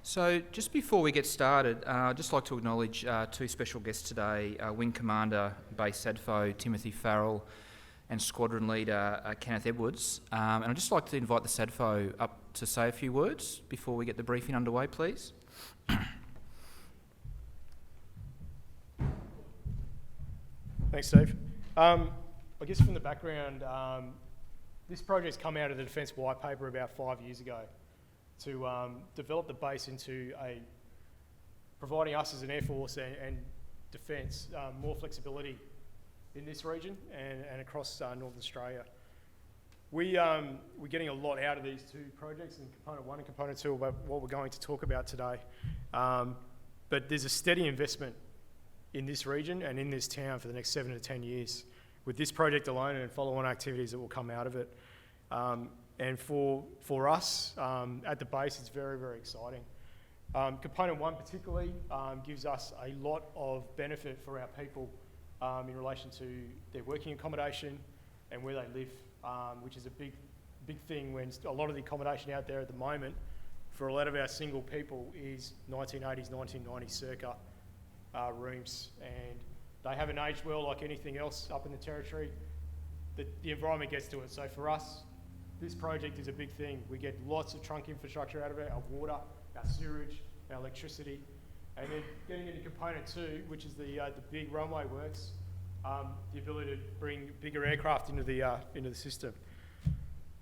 So just before we get started, I'd just like to acknowledge two special guests today, Wing Commander Base Tindal, Timothy Farrell, and Squadron Leader Kenneth Edwards. And I'd just like to invite the SADFO up to say a few words before we get the briefing underway, please. Thanks, Steve. I guess from the background, this project's come out of the Defence White Paper about 5 years ago to develop the base into providing us as an Air Force and Defence more flexibility in this region and across Northern Australia. We're getting a lot out of these two projects, in Component 1 and Component 2, about what we're going to talk about today. But there's a steady investment in this region and in this town for the next 7 to 10 years with this project alone and follow-on activities that will come out of it. And for us at the base, it's very, very exciting. Component 1 particularly gives us a lot of benefit for our people in relation to their working accommodation and where they live, which is a big thing when a lot of the accommodation out there at the moment for a lot of our single people is 1980s, 1990s circa rooms, and they haven't aged well like anything else up in the territory. The environment gets to it. So for us, this project is a big thing. We get lots of trunk infrastructure out of it, our water, our sewage, our electricity. And then getting into Component 2, which is the big runway works, the ability to bring bigger aircraft into the system.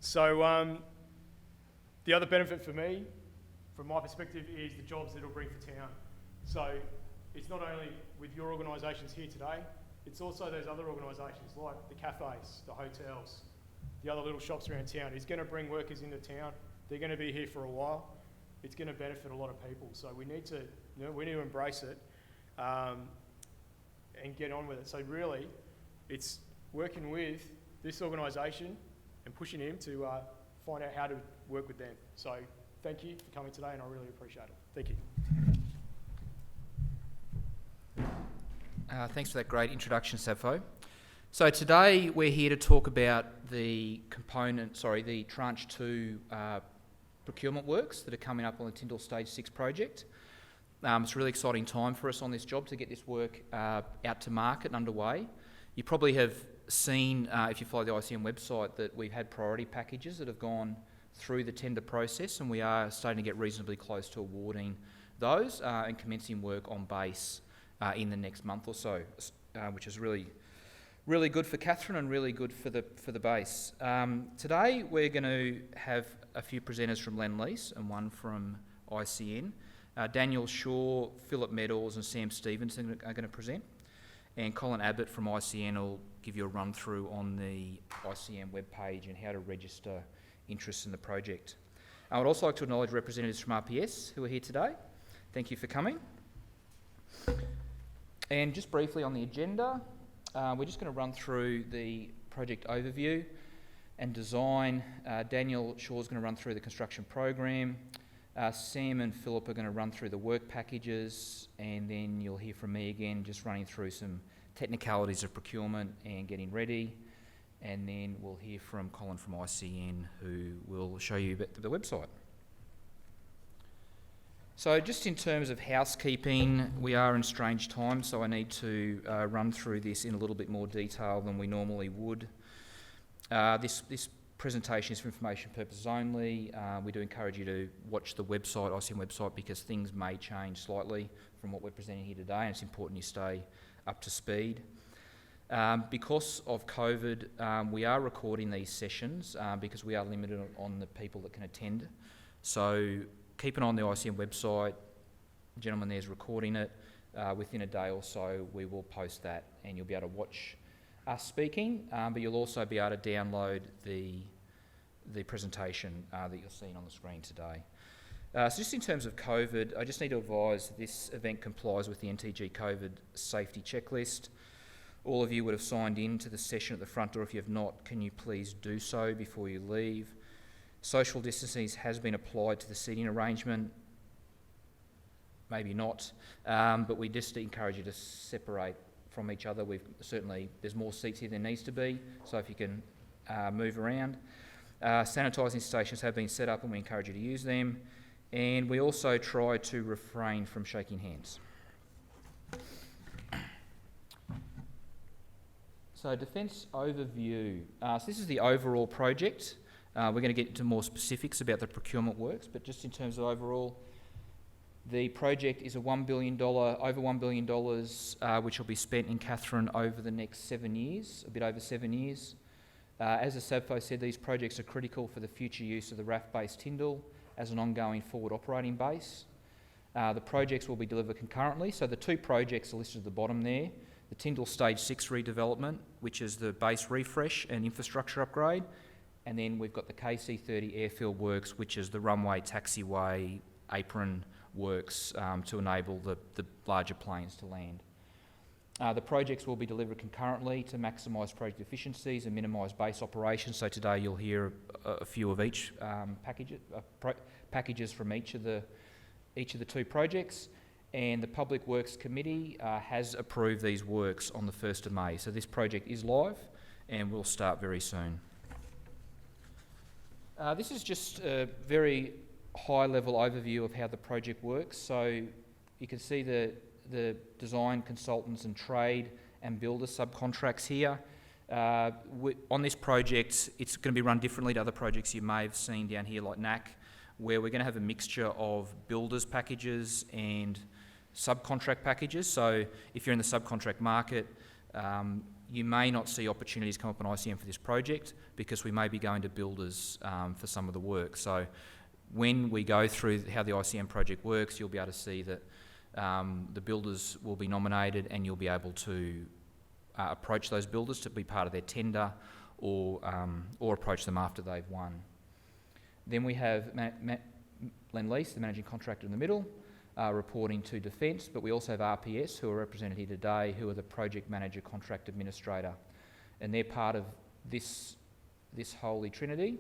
So the other benefit for me, from my perspective, is the jobs that it'll bring for town. So it's not only with your organisations here today, it's also those other organisations like the cafes, the hotels, the other little shops around town. It's going to bring workers into town. They're going to be here for a while. It's going to benefit a lot of people. So we need to embrace it and get on with it. So really, it's working with this organisation and pushing him to find out how to work with them. So thank you for coming today, and I really appreciate it. Thank you. Thanks for that great introduction, SADFO. So today we're here to talk about the Tranche 2 procurement works that are coming up on the Tindal Stage 6 project. It's a really exciting time for us on this job to get this work out to market and underway. You probably have seen, if you follow the ICM website, that we've had priority packages that have gone through the tender process, and we are starting to get reasonably close to awarding those and commencing work on base in the next month or so, which is really good for Katherine and really good for the base. Today we're going to have a few presenters from Lendlease and one from ICN. Daniel Shaw, Philip Meadows and Sam Stevenson are going to present, and Colin Abbott from ICN will give you a run through on the ICN webpage and how to register interest in the project. I would also like to acknowledge representatives from RPS who are here today. Thank you for coming. And just briefly on the agenda, we're just going to run through the project overview and design. Daniel Shaw's going to run through the construction program. Sam and Philip are going to run through the work packages, and then you'll hear from me again, just running through some technicalities of procurement and getting ready. And then we'll hear from Colin from ICN, who will show you the website. So just in terms of housekeeping, we are in strange times, so I need to run through this in a little bit more detail than we normally would. This presentation is for information purposes only. We do encourage you to watch the website, ICM website, because things may change slightly from what we're presenting here today, and it's important you stay up to speed. Because of COVID, we are recording these sessions because we are limited on the people that can attend. So keep an eye on the ICM website. The gentleman there is recording it. Within a day or so, we will post that, and you'll be able to watch us speaking, but you'll also be able to download the presentation that you're seeing on the screen today. So just in terms of COVID, I just need to advise this event complies with the NTG COVID safety checklist. All of you would have signed in to the session at the front door. If you have not, can you please do so before you leave? Social distancing has been applied to the seating arrangement. Maybe not, but we just encourage you to separate from each other. There's more seats here than needs to be, so if you can move around. Sanitising stations have been set up and we encourage you to use them. And we also try to refrain from shaking hands. So defence overview. So this is the overall project. We're going to get into more specifics about the procurement works, but just in terms of overall, the project is over $1 billion, which will be spent in Katherine over the next 7 years, a bit over 7 years. As the SABFO said, these projects are critical for the future use of the RAAF Base Tindal as an ongoing forward operating base. The projects will be delivered concurrently, so the two projects are listed at the bottom there. The Tindal Stage 6 redevelopment, which is the base refresh and infrastructure upgrade, and then we've got the KC30 airfield works, which is the runway, taxiway, apron works to enable the larger planes to land. The projects will be delivered concurrently to maximise project efficiencies and minimise base operations. So today you'll hear a few of each packages from each of the two projects. And the Public Works Committee has approved these works on the 1st of May. So this project is live and will start very soon. This is just a very high-level overview of how the project works. So you can see the design consultants and trade and builder subcontracts here. On this project, it's going to be run differently to other projects you may have seen down here like NAC, where we're going to have a mixture of builders packages and subcontract packages. So if you're in the subcontract market, you may not see opportunities come up on ICM for this project because we may be going to builders for some of the work. So when we go through how the ICM project works, you'll be able to see that the builders will be nominated and you'll be able to approach those builders to be part of their tender or approach them after they've won. Then we have Lendlease, the managing contractor in the middle, reporting to Defence, but we also have RPS, who are represented here today, who are the project manager contract administrator, and they're part of this holy trinity.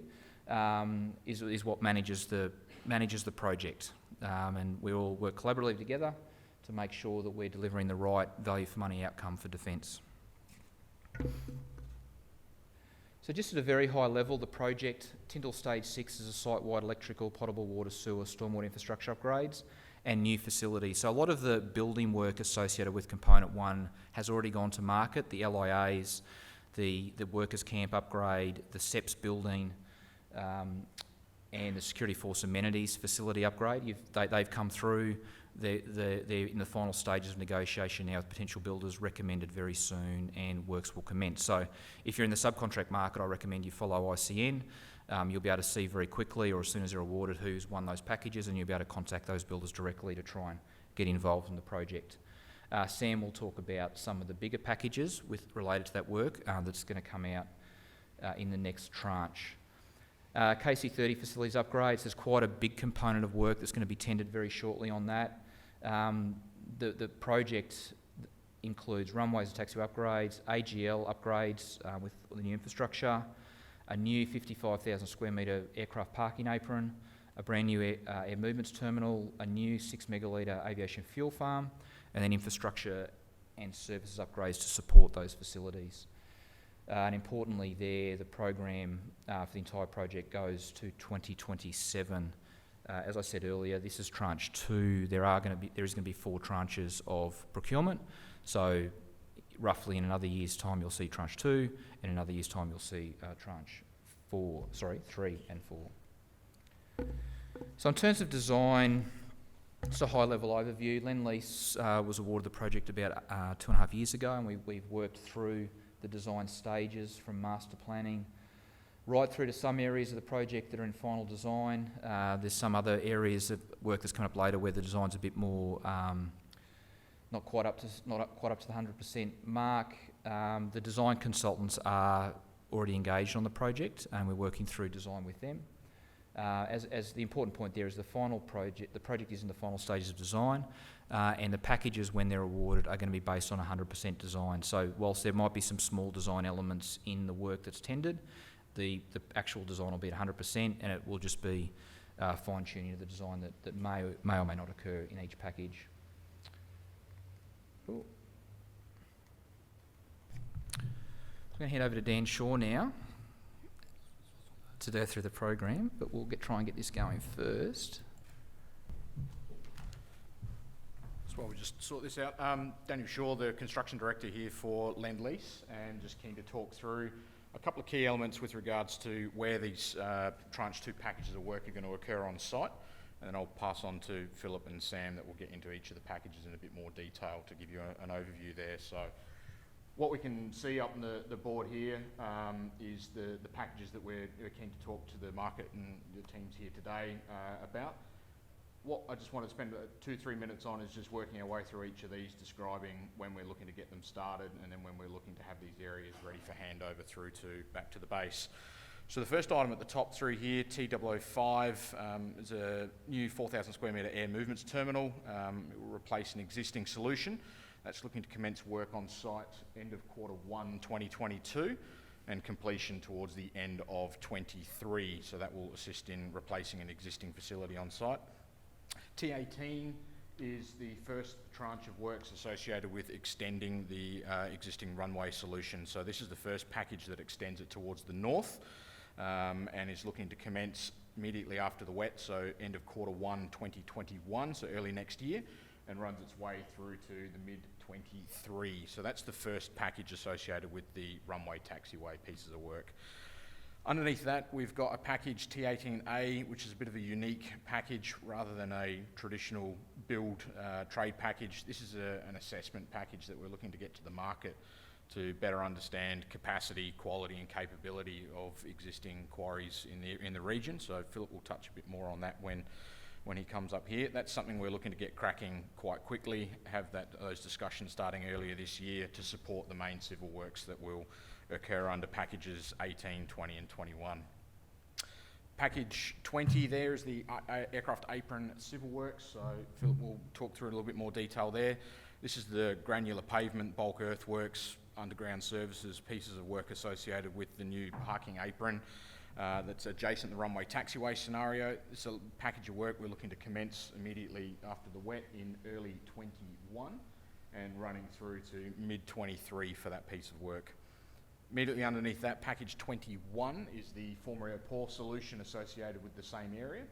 Is what manages the project, and we all work collaboratively together to make sure that we're delivering the right value for money outcome for Defence. So just at a very high level, the project, Tindal Stage 6 is a site-wide electrical, potable water, sewer, stormwater infrastructure upgrades and new facilities. So a lot of the building work associated with Component 1 has already gone to market, the LIAs, the workers' camp upgrade, the SEPS building, and the Security Force amenities facility upgrade. They've come through. They're in the final stages of negotiation now with potential builders, recommended very soon, and works will commence. So if you're in the subcontract market, I recommend you follow ICN. You'll be able to see very quickly, or as soon as they're awarded, who's won those packages, and you'll be able to contact those builders directly to try and get involved in the project. Sam will talk about some of the bigger packages related to that work that's going to come out in the next tranche. KC30 facilities upgrades, there's quite a big component of work that's going to be tendered very shortly on that. The project includes runways and taxiway upgrades, AGL upgrades with the new infrastructure, a new 55,000 square metre aircraft parking apron, a brand new air movements terminal, a new 6 megalitre aviation fuel farm, and then infrastructure and services upgrades to support those facilities. And importantly there, the program for the entire project goes to 2027. As I said earlier, this is tranche 2. There is going to be 4 tranches of procurement. So roughly in another year's time you'll see tranche 2, in another year's time you'll see tranche 3 and 4. So in terms of design, just a high-level overview. Lendlease was awarded the project about 2.5 years ago, and we've worked through the design stages from master planning right through to some areas of the project that are in final design. There's some other areas of work that's coming up later where the design's a bit more not quite up to the 100% mark. The design consultants are already engaged on the project, and we're working through design with them. As the important point there is the project is in the final stages of design, and the packages, when they're awarded, are going to be based on 100% design. So whilst there might be some small design elements in the work that's tendered, the actual design will be at 100%, and it will just be fine-tuning of the design that may or may not occur in each package. Cool. I'm going to hand over to Dan Shaw now to go through the program, but we'll try and get this going first. So while we just sort this out, Daniel Shaw, the Construction Director here for Lendlease, and just keen to talk through a couple of key elements with regards to where these tranche 2 packages of work are going to occur on site, and then I'll pass on to Philip and Sam that will get into each of the packages in a bit more detail to give you an overview there. So what we can see up on the board here is the packages that we're keen to talk to the market and the teams here today about. What I just want to spend 2-3 minutes on is just working our way through each of these, describing when we're looking to get them started and then when we're looking to have these areas ready for handover through to back to the base. So the first item at the top through here, T005, is a new 4,000 square metre air movements terminal. It will replace an existing solution. That's looking to commence work on site end of Q1 2022 and completion towards the end of 23. So that will assist in replacing an existing facility on site. T18 is the first tranche of works associated with extending the existing runway solution. So this is the first package that extends it towards the north and is looking to commence immediately after the wet, so end of Q1 2021, so early next year, and runs its way through to the mid-23. So that's the first package associated with the runway taxiway pieces of work. Underneath that, we've got a package T18A, which is a bit of a unique package rather than a traditional build trade package. This is an assessment package that we're looking to get to the market to better understand capacity, quality and capability of existing quarries in the region. So Philip will touch a bit more on that when he comes up here. That's something we're looking to get cracking quite quickly, have those discussions starting earlier this year to support the main civil works that will occur under packages 18, 20 and 21. Package 20 there is the aircraft apron civil works, so Philip will talk through a little bit more detail there. This is the granular pavement, bulk earthworks, underground services, pieces of work associated with the new parking apron that's adjacent to the runway taxiway scenario. This is a package of work we're looking to commence immediately after the wet in early 21 and running through to mid-23 for that piece of work. Immediately underneath that, package 21 is the former airport solution associated with the same area.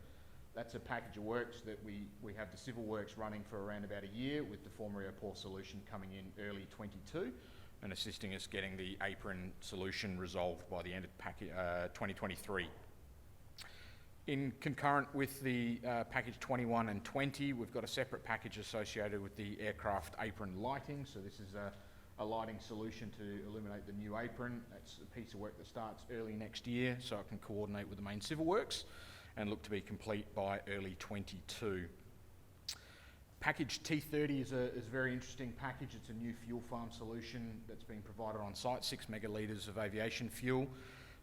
That's a package of works that we have the civil works running for around about a year, with the former airport solution coming in early 22 and assisting us getting the apron solution resolved by the end of 2023. In concurrent with the package 21 and 20, we've got a separate package associated with the aircraft apron lighting. So this is a lighting solution to illuminate the new apron. That's a piece of work that starts early next year, so it can coordinate with the main civil works and look to be complete by early 22. Package T30 is a very interesting package. It's a new fuel farm solution that's being provided on site, 6 megalitres of aviation fuel.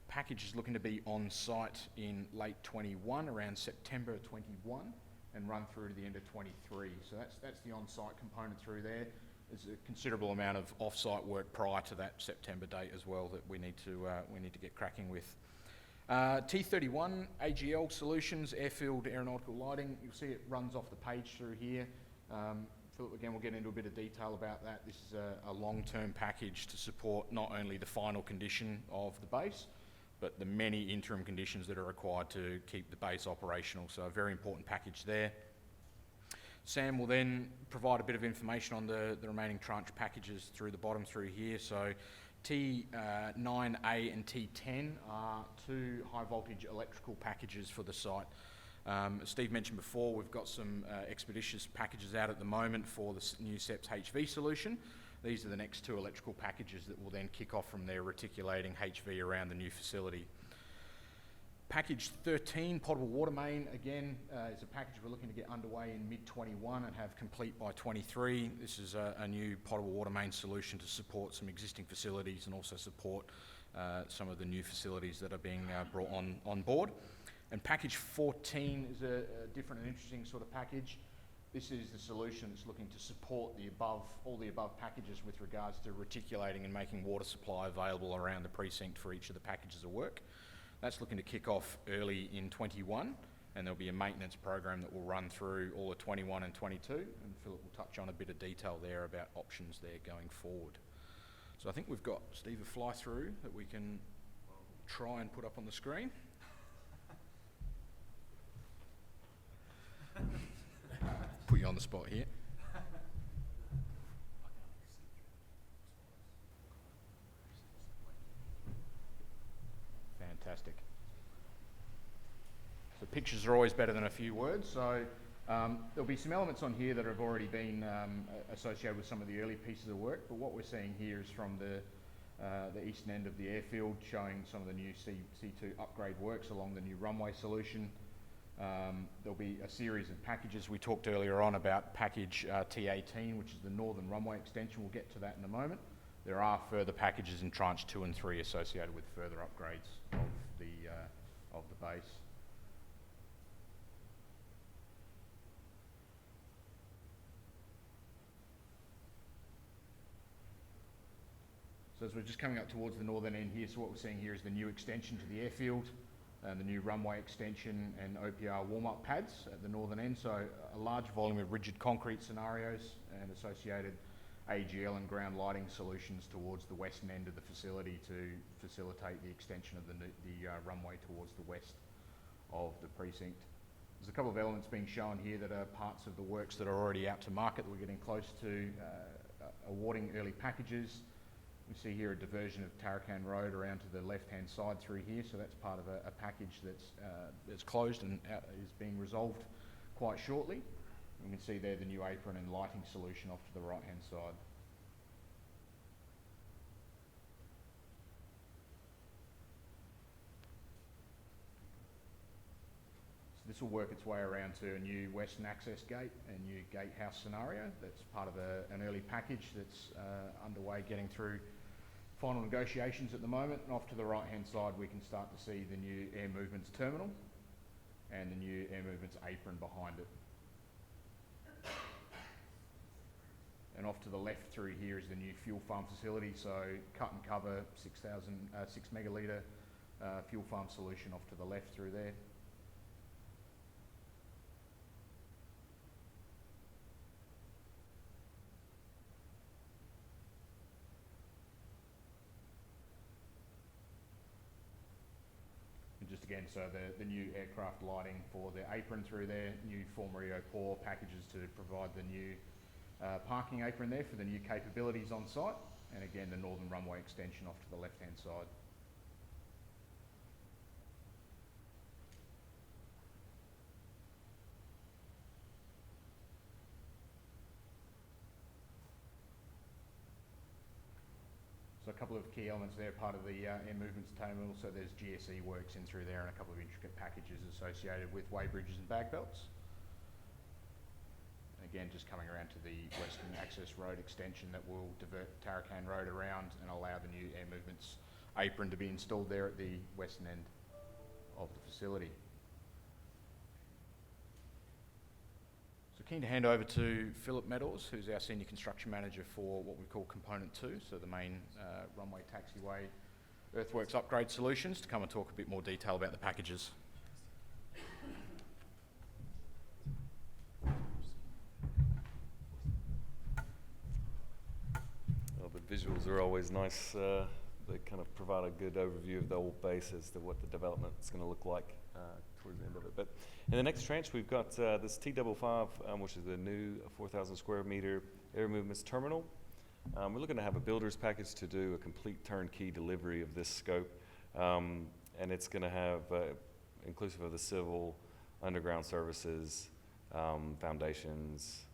Package is looking to be on site in late 21, around September 21, and run through to the end of 23. So that's the on-site component through there. There's a considerable amount of off-site work prior to that September date as well that we need to get cracking with. T31 AGL Solutions, airfield aeronautical lighting. You'll see it runs off the page through here. Philip, again, we'll get into a bit of detail about that. This is a long-term package to support not only the final condition of the base, but the many interim conditions that are required to keep the base operational. So a very important package there. Sam will then provide a bit of information on the remaining tranche packages through the bottom through here. So T9A and T10 are 2 high voltage electrical packages for the site. As Steve mentioned before, we've got some expeditious packages out at the moment for the new SEPS HV solution. These are the next 2 electrical packages that will then kick off from there, reticulating HV around the new facility. Package 13, potable water main, again, is a package we're looking to get underway in mid-21 and have complete by 23. This is a new potable water main solution to support some existing facilities and also support some of the new facilities that are being brought on board. And package 14 is a different and interesting sort of package. This is the solution that's looking to support all the above packages with regards to reticulating and making water supply available around the precinct for each of the packages of work. That's looking to kick off early in 21, and there'll be a maintenance program that will run through all of 21 and 22, and Philip will touch on a bit of detail there about options there going forward. So I think we've got, Steve, a fly through that we can try and put up on the screen. Put you on the spot here. are always better than a few words. So there'll be some elements on here that have already been associated with some of the early pieces of work, but what we're seeing here is from the eastern end of the airfield, showing some of the new C2 upgrade works along the new runway solution. There'll be a series of packages. We talked earlier on about package T18, which is the northern runway extension. We'll get to that in a moment. There are further packages in tranche 2 and 3 associated with further upgrades of the base. So as we're just coming up towards the northern end here, so what we're seeing here is the new extension to the airfield, the new runway extension and OPR warm-up pads at the northern end. So a large volume of rigid concrete scenarios and associated AGL and ground lighting solutions towards the western end of the facility to facilitate the extension of the runway towards the west of the precinct. There's a couple of elements being shown here that are parts of the works that are already out to market that we're getting close to awarding early packages. We see here a diversion of Tarakan Road around to the left-hand side through here, so that's part of a package that's closed and is being resolved quite shortly. We can see there the new apron and lighting solution off to the right-hand side. So this will work its way around to a new western access gate and new gatehouse scenario. That's part of an early package that's underway, getting through final negotiations at the moment. And off to the right-hand side, we can start to see the new air movements terminal and the new air movements apron behind it. And off to the left through here is the new fuel farm facility. So cut and cover 6 megalitre fuel farm solution off to the left through there. Just again, so the new aircraft lighting for the apron through there, new Formario Pour packages to provide the new parking apron there for the new capabilities on site, and again the northern runway extension off to the left-hand side. So a couple of key elements there, part of the air movements terminal. So there's GSE works in through there and a couple of intricate packages associated with weigh bridges and bag belts. And again, just coming around to the western access road extension that will divert Tarakan Road around and allow the new air movements apron to be installed there at the western end of the facility. So keen to hand over to Philip Meadows, who's our Senior Construction Manager for what we call Component 2, so the main runway, taxiway, earthworks upgrade solutions, to come and talk a bit more detail about the packages. Well, the visuals are always nice. They kind of provide a good overview of the old base as to what the development is going to look like towards the end of it. But in the next tranche, we've got this T55, which is the new 4,000 square meter air movements terminal. We're looking to have a builder's package to do a complete turnkey delivery of this scope. And it's going to have, inclusive of the civil, underground services, foundations,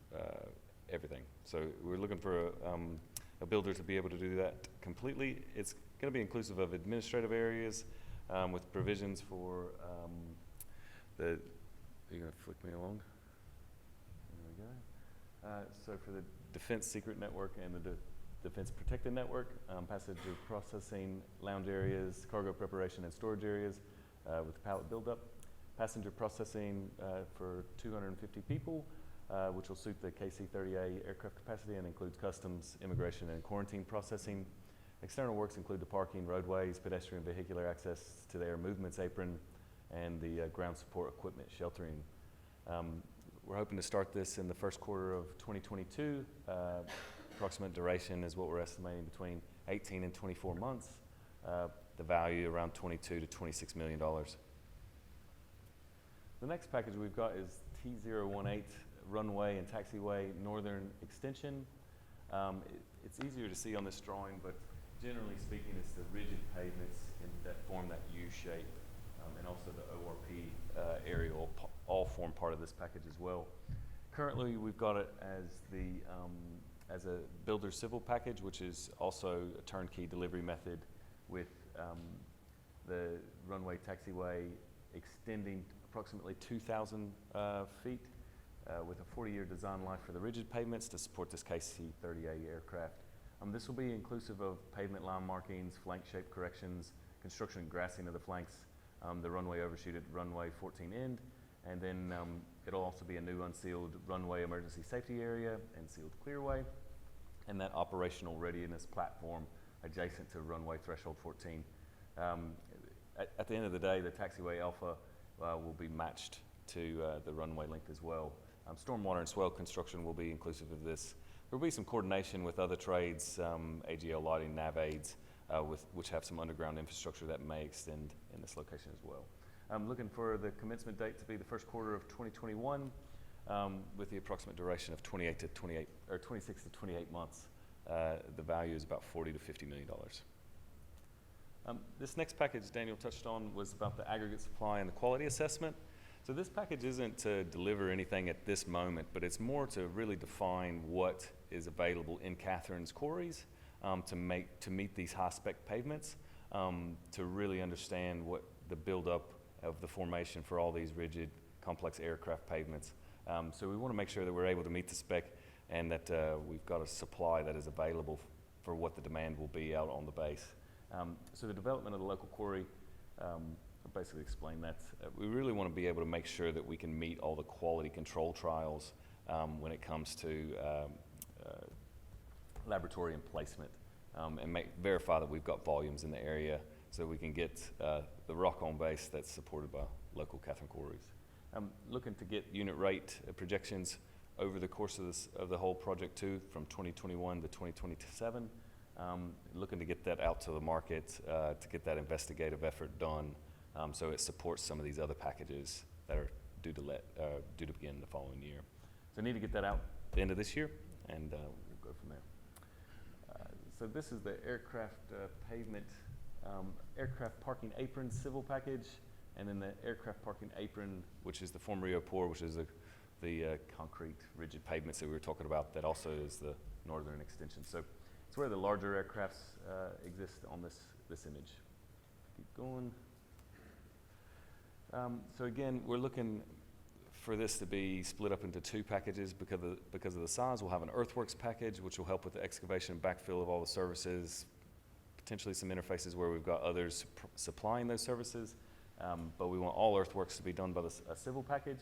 everything. So we're looking for a builder to be able to do that completely. It's going to be inclusive of administrative areas with provisions for you're going to flick me along? There we go. So for the Defense Secret Network and the Defense Protected Network, passenger processing lounge areas, cargo preparation and storage areas with pallet buildup, passenger processing for 250 people, which will suit the KC-30A aircraft capacity and includes customs, immigration, and quarantine processing. External works include the parking, roadways, pedestrian vehicular access to the air movements apron, and the ground support equipment sheltering. We're hoping to start this in the first quarter of 2022. Approximate duration is what we're estimating between 18 and 24 months. The value around $22 to $26 million. The next package we've got is T018 runway and taxiway northern extension. It's easier to see on this drawing, but generally speaking, it's the rigid pavements that form that U shape and also the ORP area all form part of this package as well. Currently, we've got it as a builder civil package, which is also a turnkey delivery method with the runway taxiway extending approximately 2,000 feet with a 40-year design life for the rigid pavements to support this KC-30A aircraft. This will be inclusive of pavement line markings, flank shape corrections, construction and grassing of the flanks, the runway overshoot at runway 14 end, and then it'll also be a new unsealed runway emergency safety area and sealed clearway, and that operational readiness platform adjacent to runway threshold 14. At the end of the day, the taxiway alpha will be matched to the runway length as well. Stormwater and swell construction will be inclusive of this. There will be some coordination with other trades, AGL lighting, nav aids, which have some underground infrastructure that may extend in this location as well. I'm looking for the commencement date to be the first quarter of 2021, with the approximate duration of 26 to 28 months. The value is about $40 to $50 million. This next package Daniel touched on was about the aggregate supply and the quality assessment. So this package isn't to deliver anything at this moment, but it's more to really define what is available in Katherine's quarries to meet these high-spec pavements, to really understand what the buildup of the formation for all these rigid, complex aircraft pavements. So we want to make sure that we're able to meet the spec and that we've got a supply that is available for what the demand will be out on the base. So the development of the local quarry, I'll basically explain that. We really want to be able to make sure that we can meet all the quality control trials when it comes to laboratory and placement, and verify that we've got volumes in the area so we can get the rock on base that's supported by local Katherine quarries. I'm looking to get unit rate projections over the course of the whole project too, from 2021 to 2027. Looking to get that out to the market, to get that investigative effort done, so it supports some of these other packages that are due to begin the following year. So I need to get that out at the end of this year, and we'll go from there. So this is the aircraft pavement, aircraft parking apron civil package, and then the aircraft parking apron, which is the former Rio Pour, which is the concrete rigid pavements that we were talking about, that also is the northern extension. So it's where the larger aircrafts exist on this image. Keep going. So again, we're looking for this to be split up into two packages because of the size. We'll have an earthworks package, which will help with the excavation and backfill of all the services, potentially some interfaces where we've got others supplying those services, but we want all earthworks to be done by a civil package,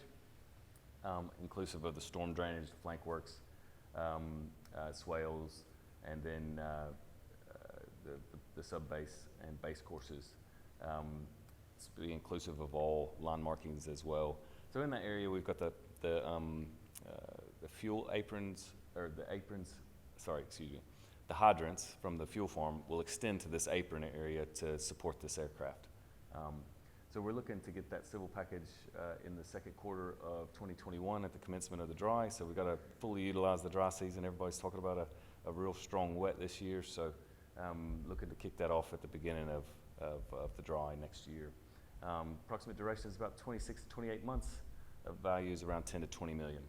inclusive of the storm drainage, flank works, swales, and then the sub-base and base courses. Be inclusive of all line markings as well. So in that area, we've got the fuel aprons, or the aprons, the hydrants from the fuel farm will extend to this apron area to support this aircraft. So we're looking to get that civil package in the second quarter of 2021 at the commencement of the dry. So we've got to fully utilize the dry season. Everybody's talking about a real strong wet this year. So looking to kick that off at the beginning of the dry next year. Approximate duration is about 26 to 28 months. Value is around 10 to 20 million.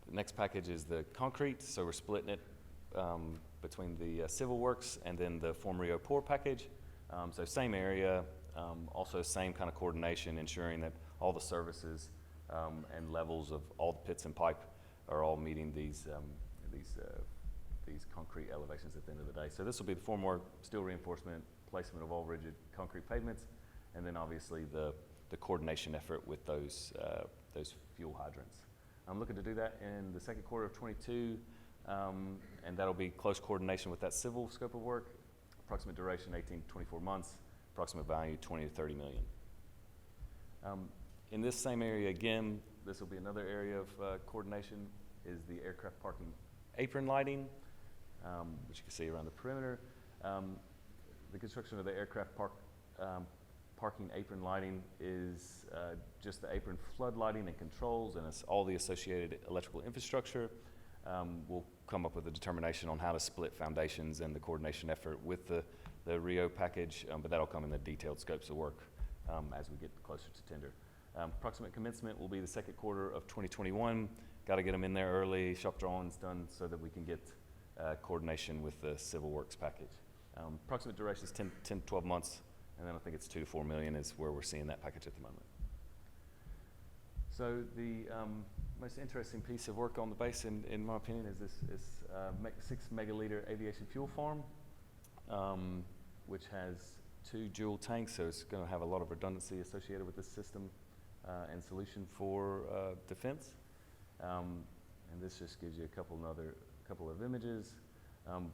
The next package is the concrete. So we're splitting it between the civil works and then the former Rio Pour package. So same area, also same kind of coordination, ensuring that all the services and levels of all the pits and pipe are all meeting these concrete elevations at the end of the day. So this will be the formwork, steel reinforcement, placement of all rigid concrete pavements, and then obviously the coordination effort with those fuel hydrants. I'm looking to do that in the second quarter of 22, and that'll be close coordination with that civil scope of work. Approximate duration 18 to 24 months, approximate value 20 to 30 million. In this same area again, this will be another area of coordination, is the aircraft parking apron lighting, which you can see around the perimeter. The construction of the aircraft parking apron lighting is just the apron flood lighting and controls, and it's all the associated electrical infrastructure. We'll come up with a determination on how to split foundations and the coordination effort with the Rio package, but that'll come in the detailed scopes of work as we get closer to tender. Approximate commencement will be the second quarter of 2021. Got to get them in there early, shop drawings done so that we can get coordination with the civil works package. Approximate duration is 10 to 12 months, and then I think it's 2 to 4 million is where we're seeing that package at the moment. So the most interesting piece of work on the base, in my opinion, is this 6 megaliter aviation fuel farm, which has 2 dual tanks, so it's going to have a lot of redundancy associated with this system and solution for defense. And this just gives you a couple of images.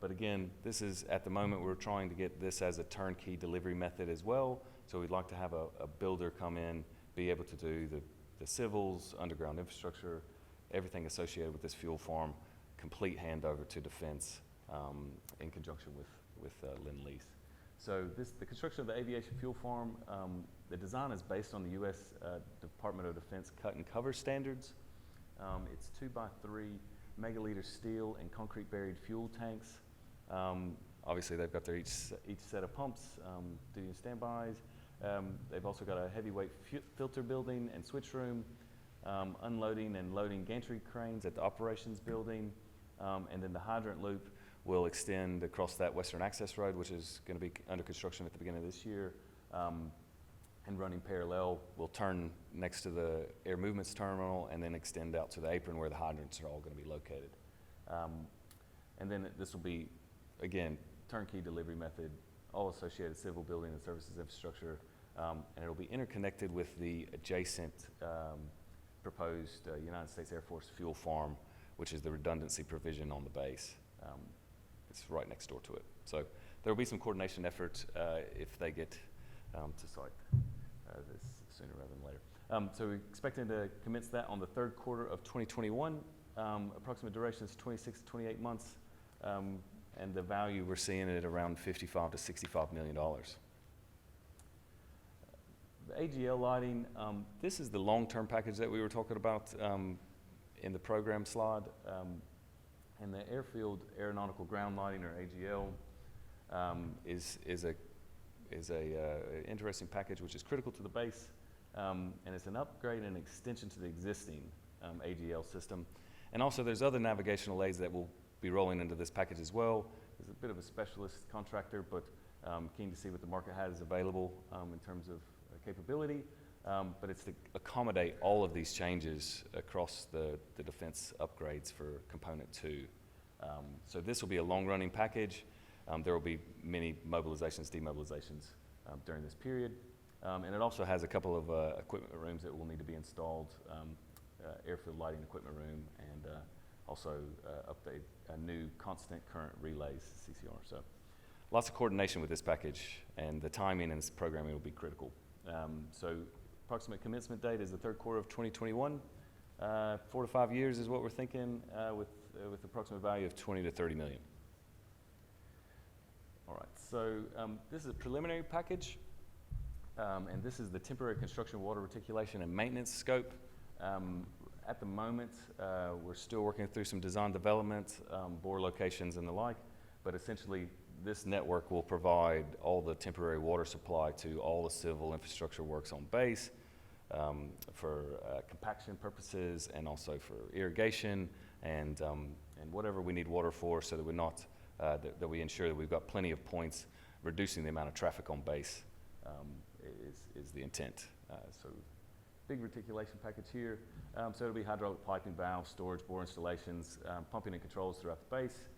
But again, this is, at the moment, we're trying to get this as a turnkey delivery method as well. So we'd like to have a builder come in, be able to do the civils, underground infrastructure, everything associated with this fuel farm, complete handover to defense in conjunction with Lendlease. So the construction of the aviation fuel farm, the design is based on the U.S. Department of Defense cut and cover standards. It's 2x3 megaliter steel and concrete buried fuel tanks. Obviously, they've got their each set of pumps, duty and standbys. They've also got a heavyweight filter building and switch room, unloading and loading gantry cranes at the operations building, and then the hydrant loop will extend across that western access road, which is going to be under construction at the beginning of this year, and running parallel. Will turn next to the air movements terminal and then extend out to the apron where the hydrants are all going to be located. And then this will be, again, turnkey delivery method, all associated civil building and services infrastructure, and it'll be interconnected with the adjacent proposed United States Air Force fuel farm, which is the redundancy provision on the base. It's right next door to it. So there will be some coordination effort if they get to site this sooner rather than later. So we're expecting to commence that on the third quarter of 2021. Approximate duration is 26 to 28 months. And the value we're seeing it at around $55 to $65 million. The AGL lighting, this is the long-term package that we were talking about in the program slide. And the airfield aeronautical ground lighting, or AGL, is a interesting package which is critical to the base, and it's an upgrade and extension to the existing AGL system. And also there's other navigational aids that will be rolling into this package as well. It's a bit of a specialist contractor, but keen to see what the market has available in terms of capability. But it's to accommodate all of these changes across the defense upgrades for component 2. So this will be a long-running package. There will be many mobilizations, demobilizations during this period. And it also has a couple of equipment rooms that will need to be installed, airfield lighting equipment room, and also update a new constant current relays, CCR. So lots of coordination with this package, and the timing and programming will be critical. So approximate commencement date is the third quarter of 2021. 4 to 5 years is what we're thinking, with approximate value of 20 to 30 million. All right, so this is a preliminary package, and this is the temporary construction, water reticulation, and maintenance scope. At the moment, we're still working through some design development, bore locations and the like, but essentially this network will provide all the temporary water supply to all the civil infrastructure works on base for compaction purposes, and also for irrigation and whatever we need water for, so that we're not that we ensure that we've got plenty of points. Reducing the amount of traffic on base is the intent. So big reticulation package here. So it'll be hydraulic piping, valves, storage, bore installations, pumping and controls throughout the base.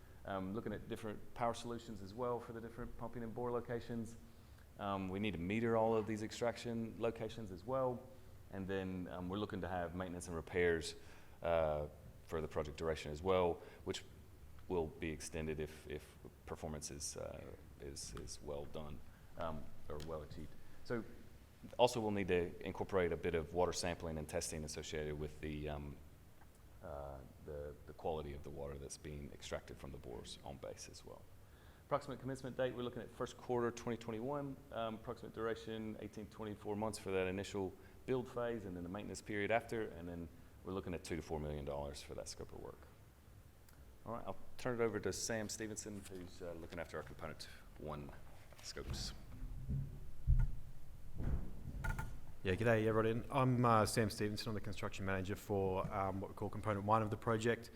Looking at different power solutions as well for the different pumping and bore locations. We need to meter all of these extraction locations as well. And then we're looking to have maintenance and repairs for the project duration as well, which will be extended if performance is well done or well achieved. So also we'll need to incorporate a bit of water sampling and testing associated with the quality of the water that's being extracted from the bores on base as well. Approximate commencement date, we're looking at first quarter 2021. Approximate duration, 18 to 24 months for that initial build phase, and then the maintenance period after, and then we're looking at $2 to $4 million for that scope of work. All right, I'll turn it over to Sam Stevenson, who's looking after our component 1 scopes. Yeah, g'day everyone. I'm Sam Stevenson. I'm the construction manager for what we call component 1 of the project,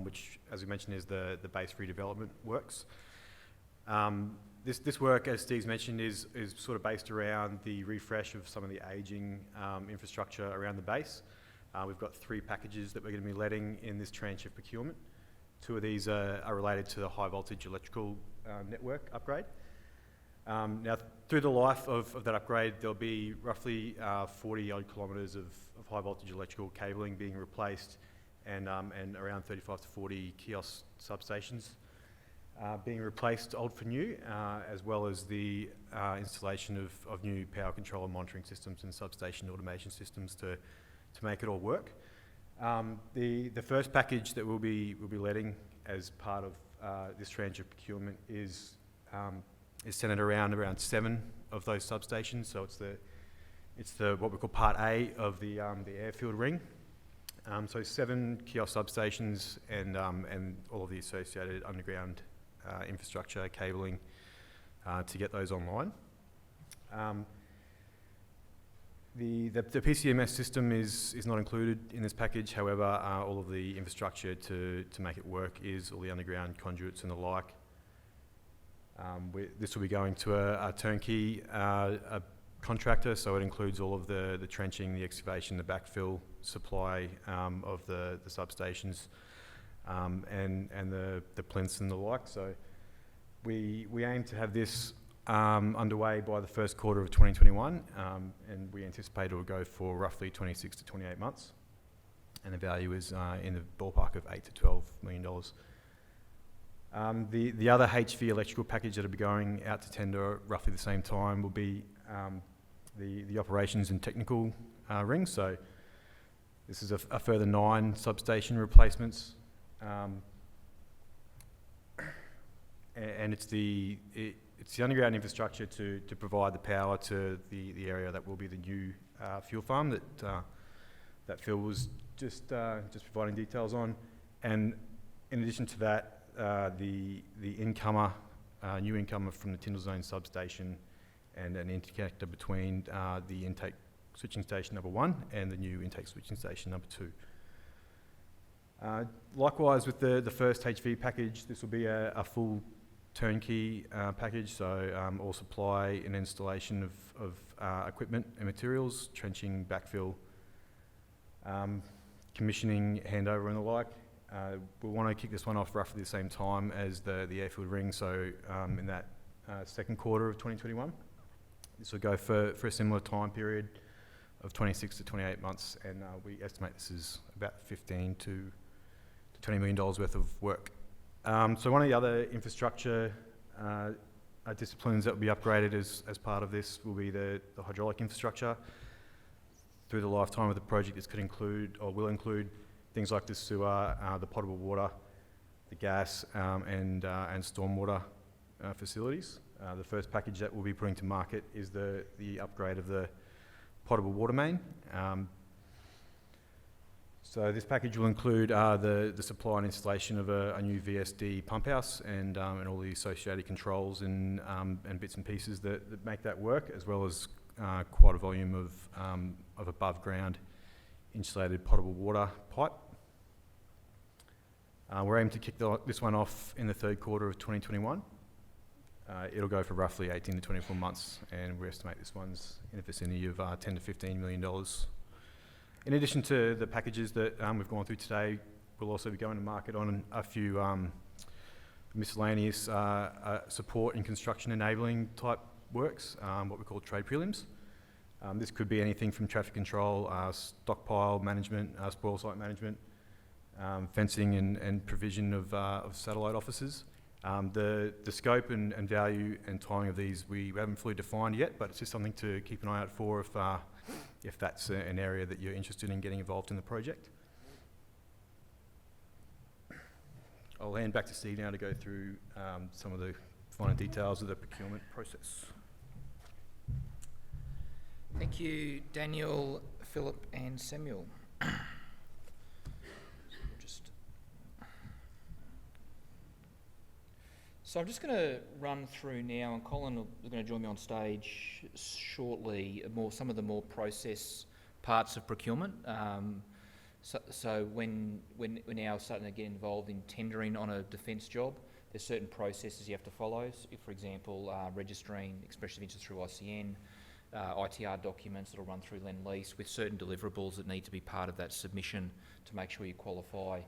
which, as we mentioned, is the base redevelopment works. This work, as Steve's mentioned, is sort of based around the refresh of some of the ageing infrastructure around the base. We've got 3 packages that we're going to be letting in this tranche of procurement. 2 of these are related to the high voltage electrical network upgrade. Now, through the life of that upgrade, there'll be roughly 40 odd kilometres of high voltage electrical cabling being replaced, and around 35 to 40 kiosk substations being replaced old for new, as well as the installation of new power control and monitoring systems and substation automation systems to make it all work. The first package that we'll be letting as part of this tranche of procurement is centred around 7 of those substations. So it's the what we call part A of the airfield ring. So 7 kiosk substations and all of the associated underground infrastructure cabling to get those online. The PCMS system is not included in this package. However, all of the infrastructure to make it work is all the underground conduits and the like. This will be going to a turnkey contractor, so it includes all of the trenching, the excavation, the backfill, supply of the substations, and the plinths and the like. So we aim to have this underway by the first quarter of 2021, and we anticipate it will go for roughly 26 to 28 months, and the value is in the ballpark of $8 to $12 million. The other HV electrical package that will be going out to tender roughly the same time will be the operations and technical ring. So this is a further 9 substation replacements, and it's the underground infrastructure to provide the power to the area that will be the new fuel farm that Phil was just providing details on. And in addition to that, the incomer, new incomer from the Tindal Zone substation, and an interconnector between the intake switching station number 1 and the new intake switching station number 2. Likewise, with the first HV package, this will be a full turnkey package, so all supply and installation of equipment and materials, trenching, backfill, commissioning, handover and the like. We want to kick this one off roughly the same time as the airfield ring, so in that second quarter of 2021. This will go for a similar time period of 26 to 28 months, and we estimate this is about $15 to $20 million worth of work. So one of the other infrastructure disciplines that will be upgraded as part of this will be the hydraulic infrastructure. Through the lifetime of the project, this could include, or will include, things like the sewer, the potable water, the gas, and stormwater facilities. The first package that we'll be putting to market is the upgrade of the potable water main. So this package will include the supply and installation of a new VSD pump house and all the associated controls and bits and pieces that make that work, as well as quite a volume of above ground insulated potable water pipe. We're aiming to kick this one off in the third quarter of 2021. It'll go for roughly 18 to 24 months, and we estimate this one's in the vicinity of $10 to $15 million. In addition to the packages that we've gone through today, we'll also be going to market on a few miscellaneous support and construction enabling type works, what we call trade prelims. This could be anything from traffic control, stockpile management, spoil site management, fencing and provision of satellite offices. The scope and value and timing of these we haven't fully defined yet, but it's just something to keep an eye out for if that's an area that you're interested in getting involved in the project. I'll hand back to Steve now to go through some of the finer details of the procurement process. Thank you, Daniel, Philip and Samuel. So I'm just going to run through now, and Colin is going to join me on stage shortly, some of the more process parts of procurement. So when we're now starting to get involved in tendering on a defence job, there's certain processes you have to follow. So if, for example, registering expression of interest through ICN, ITR documents that will run through Lendlease with certain deliverables that need to be part of that submission to make sure you qualify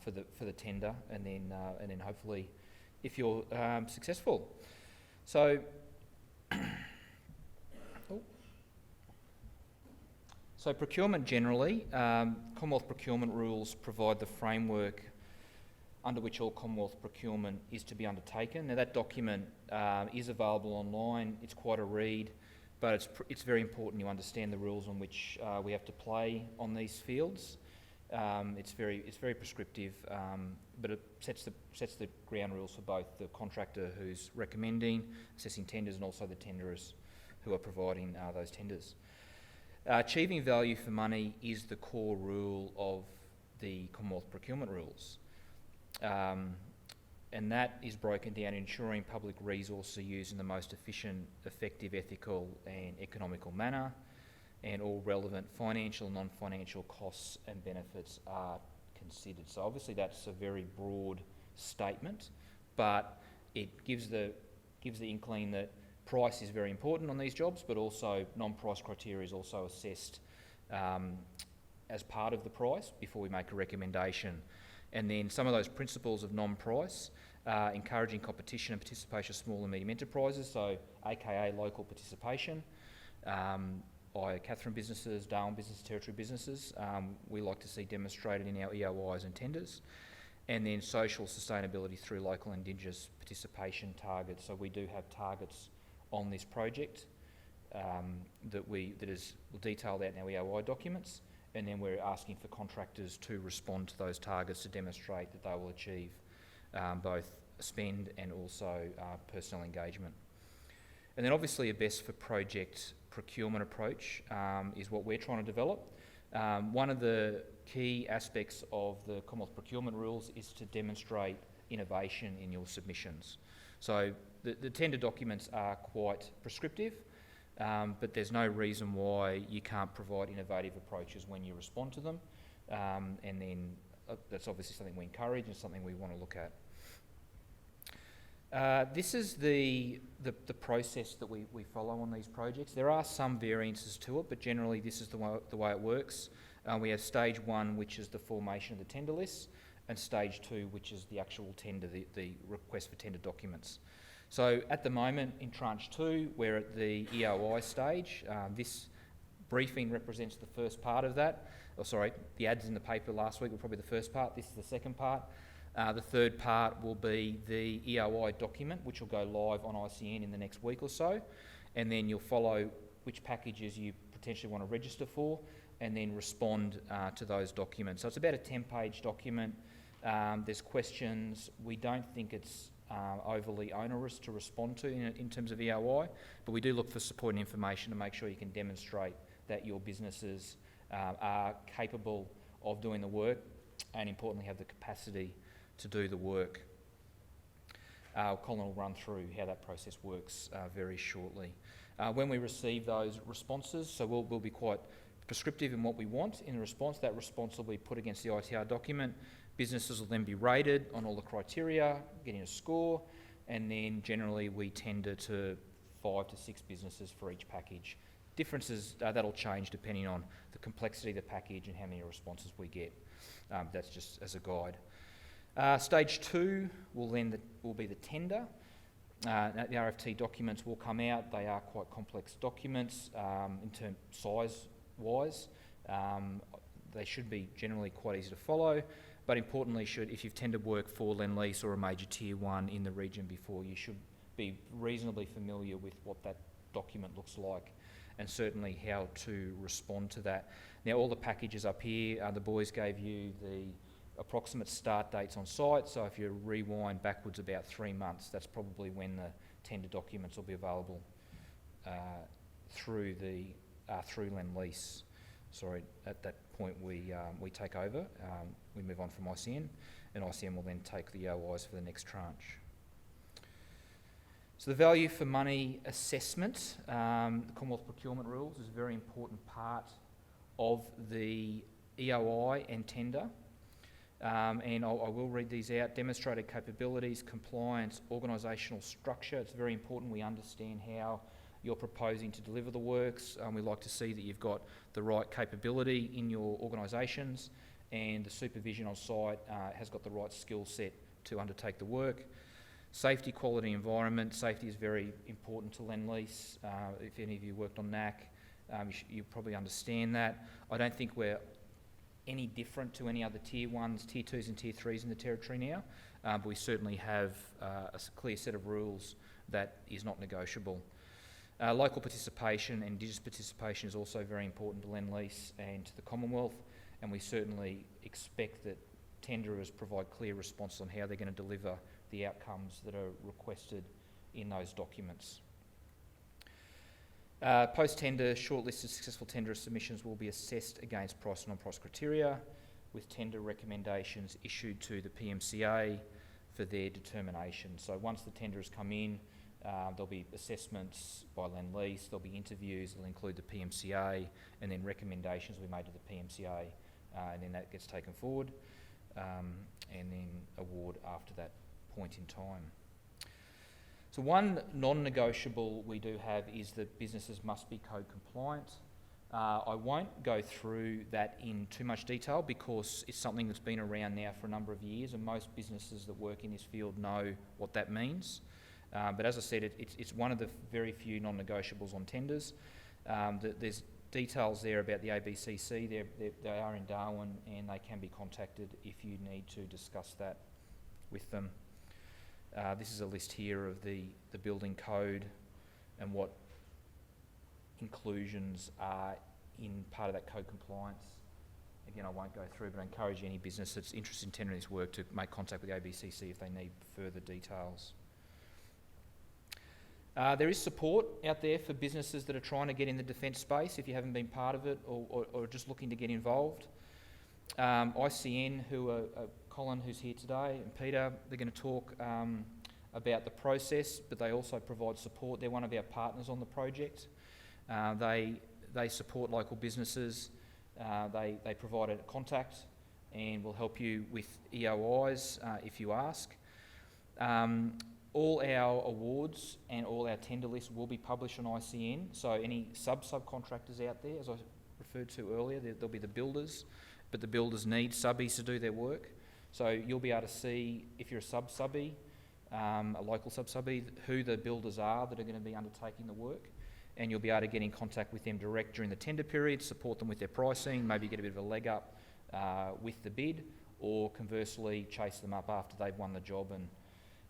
for the tender, and then hopefully, if you're successful. So, so procurement generally, Commonwealth procurement rules provide the framework under which all Commonwealth procurement is to be undertaken. Now that document is available online. It's quite a read, but it's very important you understand the rules on which we have to play on these fields. It's very prescriptive, but it sets the ground rules for both the contractor who's recommending, assessing tenders, and also the tenderers who are providing those tenders. Achieving value for money is the core rule of the Commonwealth procurement rules, and that is broken down ensuring public resources are used in the most efficient, effective, ethical and economical manner, and all relevant financial and non-financial costs and benefits are considered. So obviously that's a very broad statement, but it gives the inkling that price is very important on these jobs, but also non-price criteria is also assessed as part of the price before we make a recommendation. And then some of those principles of non-price, encouraging competition and participation of small and medium enterprises, so AKA local participation, by Katherine businesses, Darwin business, territory businesses, we like to see demonstrated in our EOIs and tenders. And then social sustainability through local Indigenous participation targets. So we do have targets on this project that is detailed out in our EOI documents, and then we're asking for contractors to respond to those targets to demonstrate that they will achieve both spend and also personnel engagement. And then obviously a best for project procurement approach is what we're trying to develop. One of the key aspects of the Commonwealth procurement rules is to demonstrate innovation in your submissions. So the tender documents are quite prescriptive, but there's no reason why you can't provide innovative approaches when you respond to them, and then that's obviously something we encourage and something we want to look at. This is the process that we follow on these projects. There are some variances to it, but generally this is the way it works. We have stage 1, which is the formation of the tender list, and stage 2, which is the actual tender, the request for tender documents. So at the moment in tranche 2, we're at the EOI stage. This briefing represents the first part of that. The ads in the paper last week were probably the first part. This is the second part. The third part will be the EOI document, which will go live on ICN in the next week or so, and then you'll follow which packages you potentially want to register for, and then respond to those documents. So it's about a 10-page document. There's questions. We don't think it's overly onerous to respond to in terms of EOI, but we do look for support and information to make sure you can demonstrate that your businesses are capable of doing the work, and importantly have the capacity to do the work. Colin will run through how that process works very shortly. When we receive those responses, so we'll be quite prescriptive in what we want in the response. That response will be put against the ITR document. Businesses will then be rated on all the criteria, getting a score, and then generally we tender to 5 to 6 businesses for each package. Differences, that'll change depending on the complexity of the package and how many responses we get. That's just as a guide. Stage 2 will be the tender. The RFT documents will come out. They are quite complex documents in terms size-wise. They should be generally quite easy to follow, but importantly, if you've tendered work for Lendlease or a major tier 1 in the region before, you should be reasonably familiar with what that document looks like, and certainly how to respond to that. Now, all the packages up here, the boys gave you the approximate start dates on site, so if you rewind backwards about 3 months, that's probably when the tender documents will be available through Lendlease. Sorry, at that point we take over, we move on from ICN, and ICN will then take the OIs for the next tranche. So the value for money assessment, the Commonwealth Procurement Rules, is a very important part of the EOI and tender. And I will read these out. Demonstrated capabilities, compliance, organisational structure. It's very important we understand how you're proposing to deliver the works. We like to see that you've got the right capability in your organisations, and the supervision on site has got the right skill set to undertake the work. Safety, quality, environment. Safety is very important to Lendlease. If any of you worked on NAC, you probably understand that. I don't think we're any different to any other tier 1s, tier 2s and tier 3s in the territory now, but we certainly have a clear set of rules that is not negotiable. Local participation and Indigenous participation is also very important to Lendlease and to the Commonwealth, and we certainly expect that tenderers provide clear response on how they're going to deliver the outcomes that are requested in those documents. Post-tender, shortlisted successful tender submissions will be assessed against price and non-price criteria, with tender recommendations issued to the PMCA for their determination. So once the tender has come in, there'll be assessments by Lendlease, there'll be interviews that'll include the PMCA, and then recommendations will be made to the PMCA, and then that gets taken forward, and then award after that point in time. So one non-negotiable we do have is that businesses must be code compliant. I won't go through that in too much detail because it's something that's been around now for a number of years, and most businesses that work in this field know what that means. But as I said, it's one of the very few non-negotiables on tenders. There's details there about the ABCC. They are in Darwin, and they can be contacted if you need to discuss that with them. This is a list here of the building code and what inclusions are in part of that code compliance. Again, I won't go through, but I encourage any business that's interested in tendering this work to make contact with the ABCC if they need further details. There is support out there for businesses that are trying to get in the defence space if you haven't been part of it or just looking to get involved. ICN, who are Colin, who's here today, and Peter, they're going to talk about the process, but they also provide support. They're one of our partners on the project. They support local businesses. They provide a contact and will help you with EOIs if you ask. All our awards and all our tender lists will be published on ICN, so any subcontractors out there, as I referred to earlier, there'll be the builders, but the builders need subbies to do their work. So you'll be able to see, if you're a subby, a local subby, who the builders are that are going to be undertaking the work, and you'll be able to get in contact with them direct during the tender period, support them with their pricing, maybe get a bit of a leg up with the bid, or conversely chase them up after they've won the job and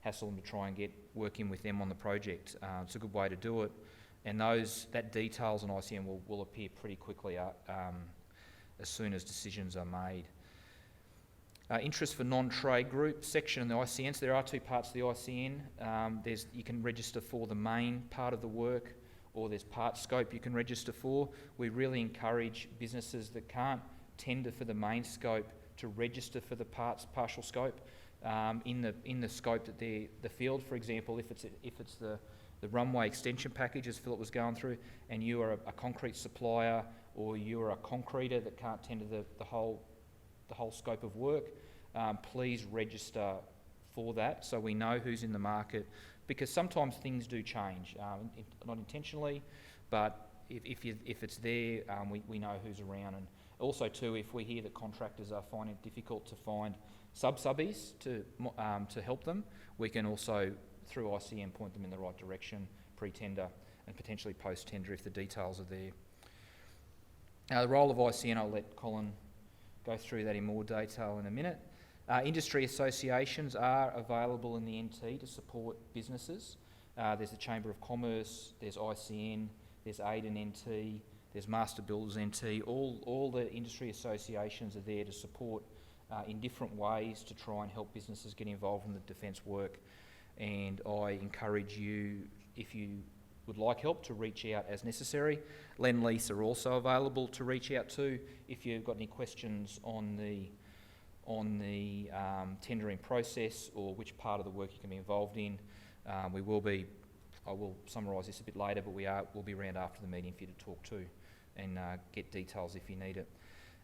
hassle them to try and get working with them on the project. It's a good way to do it, and that details on ICN will appear pretty quickly as soon as decisions are made. Interest for non-trade group section in the ICN. So there are two parts to the ICN. You can register for the main part of the work, or there's part scope you can register for. We really encourage businesses that can't tender for the main scope to register for the partial scope in the scope that the field. For example, if it's the runway extension package, as Philip was going through, and you are a concrete supplier or you are a concreter that can't tender the whole scope of work, please register for that so we know who's in the market, because sometimes things do change, not intentionally, but if it's there, we know who's around. And also too, if we hear that contractors are finding it difficult to find subbies to help them, we can also, through ICN, point them in the right direction pre-tender and potentially post-tender if the details are there. The role of ICN, I'll let Colin go through that in more detail in a minute. Industry associations are available in the NT to support businesses. There's the Chamber of Commerce, there's ICN, there's Aiden NT, there's Master Builders NT. All the industry associations are there to support in different ways to try and help businesses get involved in the defence work. And I encourage you, if you would like help, to reach out as necessary. Lendlease are also available to reach out to if you've got any questions on the tendering process or which part of the work you can be involved in. We will be I will summarise this a bit later, but we'll be around after the meeting for you to talk to and get details if you need it.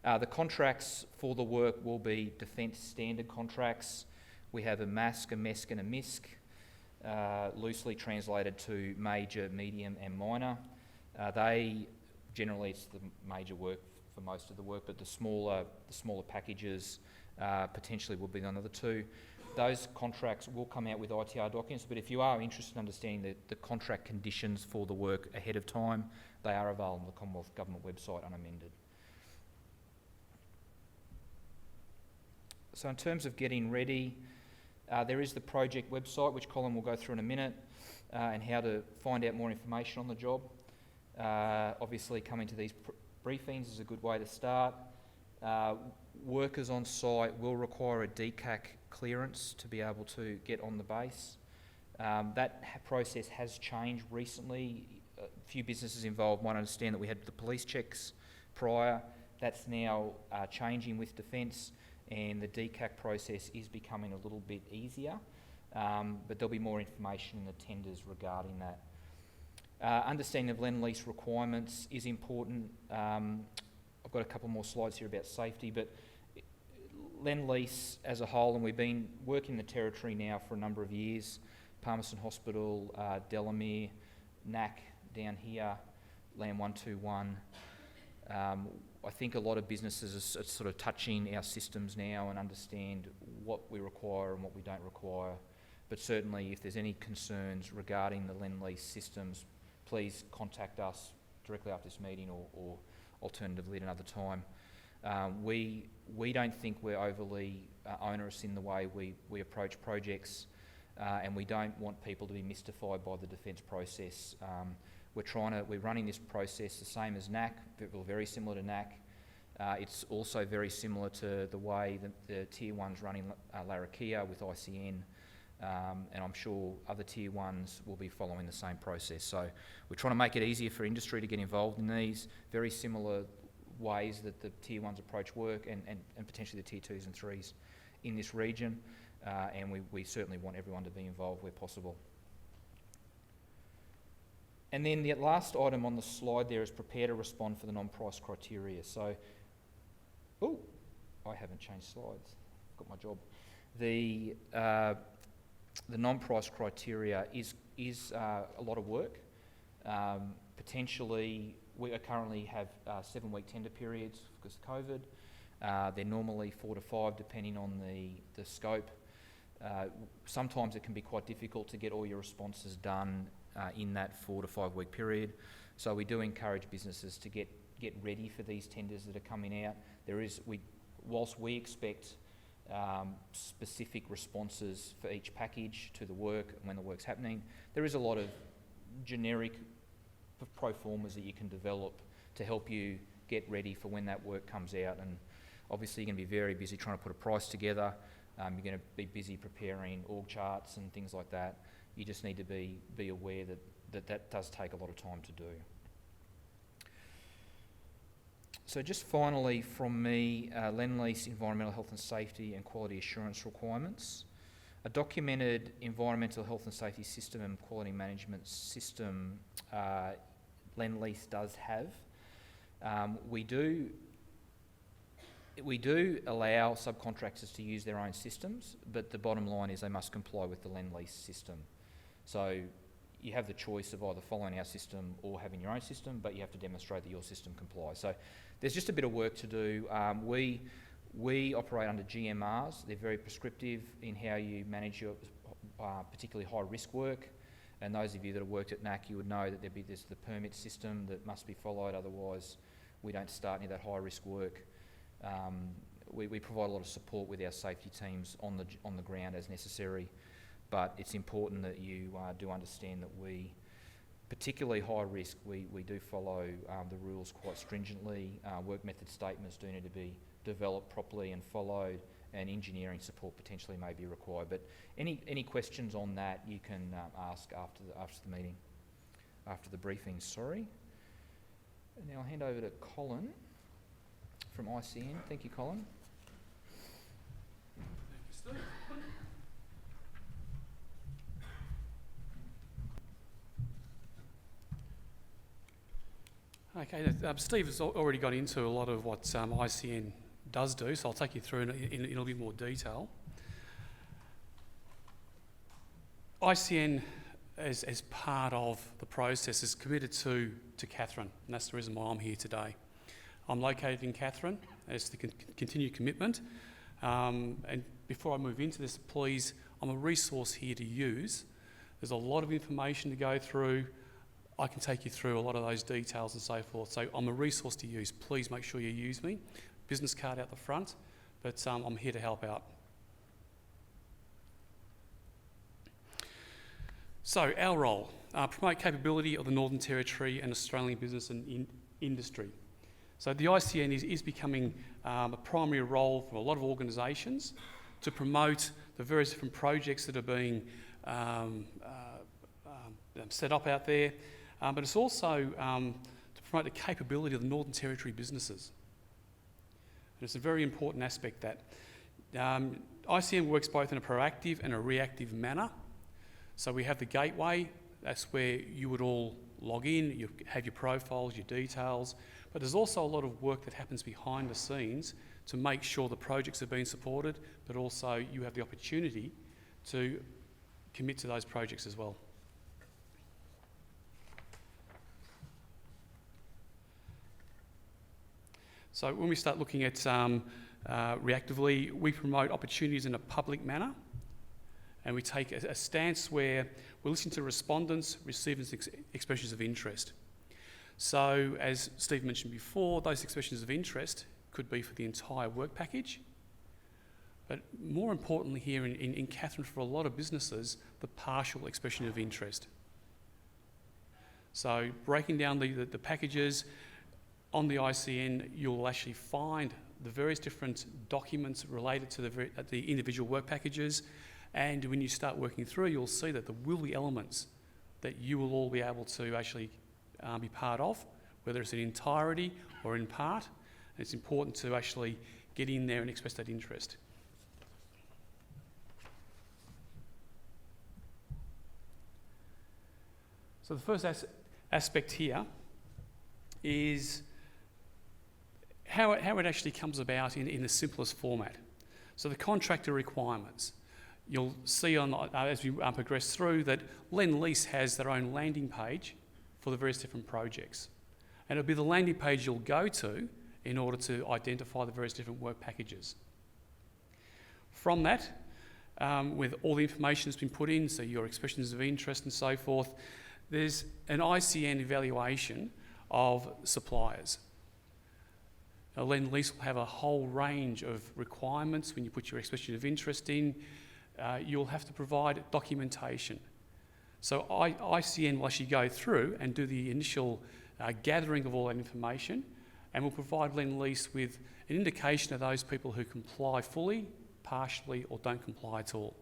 The contracts for the work will be defence standard contracts. We have a MASC, a MESC and a MISC, loosely translated to major, medium and minor. Generally it's the major work for most of the work, but the smaller packages potentially will be another two. Those contracts will come out with ITR documents, but if you are interested in understanding the contract conditions for the work ahead of time, they are available on the Commonwealth Government website unamended. So in terms of getting ready, there is the project website, which Colin will go through in a minute, and how to find out more information on the job. Obviously, coming to these briefings is a good way to start. Workers on site will require a DCAC clearance to be able to get on the base. That process has changed recently. A few businesses involved might understand that we had the police checks prior. That's now changing with Defence, and the DCAC process is becoming a little bit easier, but there'll be more information in the tenders regarding that. Understanding of Lendlease requirements is important. I've got a couple more slides here about safety, but Lendlease as a whole, and we've been working the territory now for a number of years, Palmerston Hospital, Delamere, NAC down here, Land 121. I think a lot of businesses are sort of touching our systems now and understand what we require and what we don't require. But certainly if there's any concerns regarding the Lendlease systems, please contact us directly after this meeting or alternatively at another time. We don't think we're overly onerous in the way we approach projects, and we don't want people to be mystified by the defence process. We're running this process the same as NAC, very similar to NAC. It's also very similar to the way the Tier 1's running Larrakia with ICN, and I'm sure other Tier 1s will be following the same process. So we're trying to make it easier for industry to get involved in these very similar ways that the Tier 1s approach work and potentially the Tier 2s and 3s in this region, and we certainly want everyone to be involved where possible. And then the last item on the slide there is prepare to respond for the non-price criteria. So, I haven't changed slides. I've got my job. The non-price criteria is a lot of work. Potentially, we currently have 7-week tender periods because of COVID. They're normally 4 to 5 depending on the scope. Sometimes it can be quite difficult to get all your responses done in that 4 to 5 week period. So we do encourage businesses to get ready for these tenders that are coming out. Whilst we expect specific responses for each package to the work when the work's happening, there is a lot of generic pro formas that you can develop to help you get ready for when that work comes out. And obviously you're going to be very busy trying to put a price together. You're going to be busy preparing org charts and things like that. You just need to be aware that does take a lot of time to do. So just finally from me, Lendlease environmental health and safety and quality assurance requirements. A documented environmental health and safety system and quality management system Lendlease does have. We do allow subcontractors to use their own systems, but the bottom line is they must comply with the Lendlease system. So you have the choice of either following our system or having your own system, but you have to demonstrate that your system complies. So there's just a bit of work to do. We operate under GMRs. They're very prescriptive in how you manage your particularly high risk work. And those of you that have worked at NAC, you would know that there's the permit system that must be followed, otherwise we don't start any of that high risk work. We provide a lot of support with our safety teams on the ground as necessary, but it's important that you do understand that we, particularly high risk, we do follow the rules quite stringently. Work method statements do need to be developed properly and followed, and engineering support potentially may be required. But any questions on that you can ask after the meeting, after the briefing, sorry. And now I'll hand over to Colin from ICN. Thank you, Colin. Thank you, Steve. Okay, Steve has already got into a lot of what ICN does do, so I'll take you through in a little bit more detail. ICN, as part of the process, is committed to Katherine, and that's the reason why I'm here today. I'm located in Katherine, as the continued commitment. And before I move into this, please, I'm a resource here to use. There's a lot of information to go through. I can take you through a lot of those details and so forth. So I'm a resource to use. Please make sure you use me. Business card out the front, but I'm here to help out. So our role, promote capability of the Northern Territory and Australian business and industry. So the ICN is becoming a primary role for a lot of organisations to promote the various different projects that are being set up out there, but it's also to promote the capability of the Northern Territory businesses. And it's a very important aspect that ICN works both in a proactive and a reactive manner. So we have the gateway, that's where you would all log in, you have your profiles, your details, but there's also a lot of work that happens behind the scenes to make sure the projects are being supported, but also you have the opportunity to commit to those projects as well. So when we start looking at reactively, we promote opportunities in a public manner, and we take a stance where we listen to respondents, recipients' expressions of interest. So as Steve mentioned before, those expressions of interest could be for the entire work package, but more importantly here in Katherine, for a lot of businesses, the partial expression of interest. So breaking down the packages, on the ICN you'll actually find the various different documents related to the individual work packages, and when you start working through, you'll see that there will be elements that you will all be able to actually be part of, whether it's in entirety or in part. And it's important to actually get in there and express that interest. So the first aspect here is how it actually comes about in the simplest format. So the contractor requirements. You'll see as we progress through that Lendlease has their own landing page for the various different projects. And it'll be the landing page you'll go to in order to identify the various different work packages. From that, with all the information that's been put in, so your expressions of interest and so forth, there's an ICN evaluation of suppliers. Now, Lendlease will have a whole range of requirements when you put your expression of interest in. You'll have to provide documentation. So ICN will actually go through and do the initial gathering of all that information, and will provide Lendlease with an indication of those people who comply fully, partially, or don't comply at all.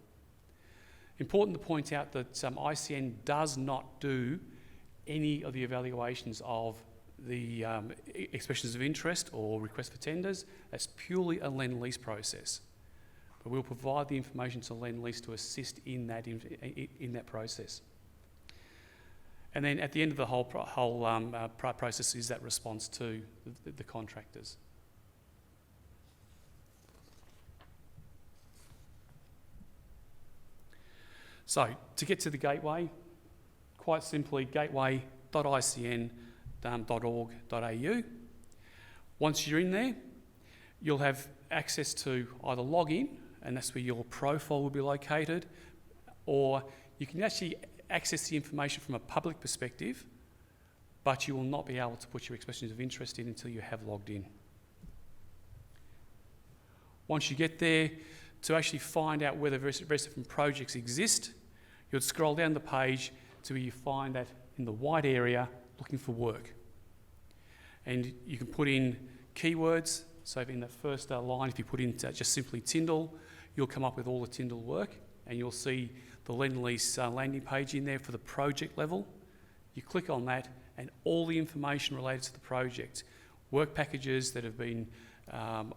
Important to point out that ICN does not do any of the evaluations of the expressions of interest or request for tenders. That's purely a Lendlease process. But we'll provide the information to Lendlease to assist in that process. And then at the end of the whole process is that response to the contractors. So to get to the gateway, quite simply gateway.icn.org.au. Once you're in there, you'll have access to either log in, and that's where your profile will be located, or you can actually access the information from a public perspective, but you will not be able to put your expressions of interest in until you have logged in. Once you get there, to actually find out whether various different projects exist, you'll scroll down the page to where you find that in the white area, looking for work. And you can put in keywords. So in that first line, if you put in just simply Tindal, you'll come up with all the Tindal work, and you'll see the Lendlease landing page in there for the project level. You click on that, and all the information related to the project, work packages that have been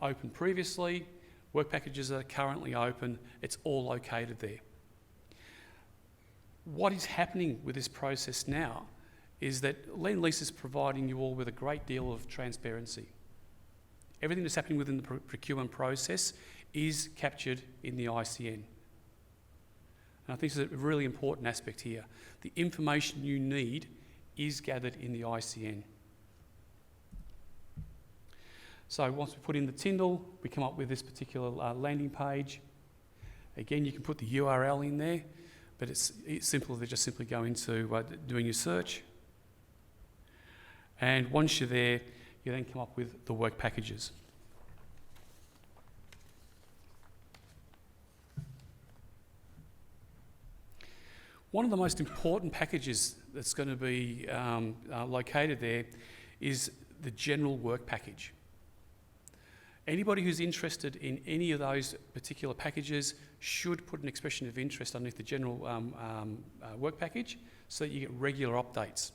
open previously, work packages that are currently open, it's all located there. What is happening with this process now is that Lendlease is providing you all with a great deal of transparency. Everything that's happening within the procurement process is captured in the ICN. And I think this is a really important aspect here. The information you need is gathered in the ICN. So once we put in the Tindal, we come up with this particular landing page. Again, you can put the URL in there, but it's simple to just simply go into doing your search. And once you're there, you then come up with the work packages. One of the most important packages that's going to be located there is the general work package. Anybody who's interested in any of those particular packages should put an expression of interest underneath the general work package so that you get regular updates.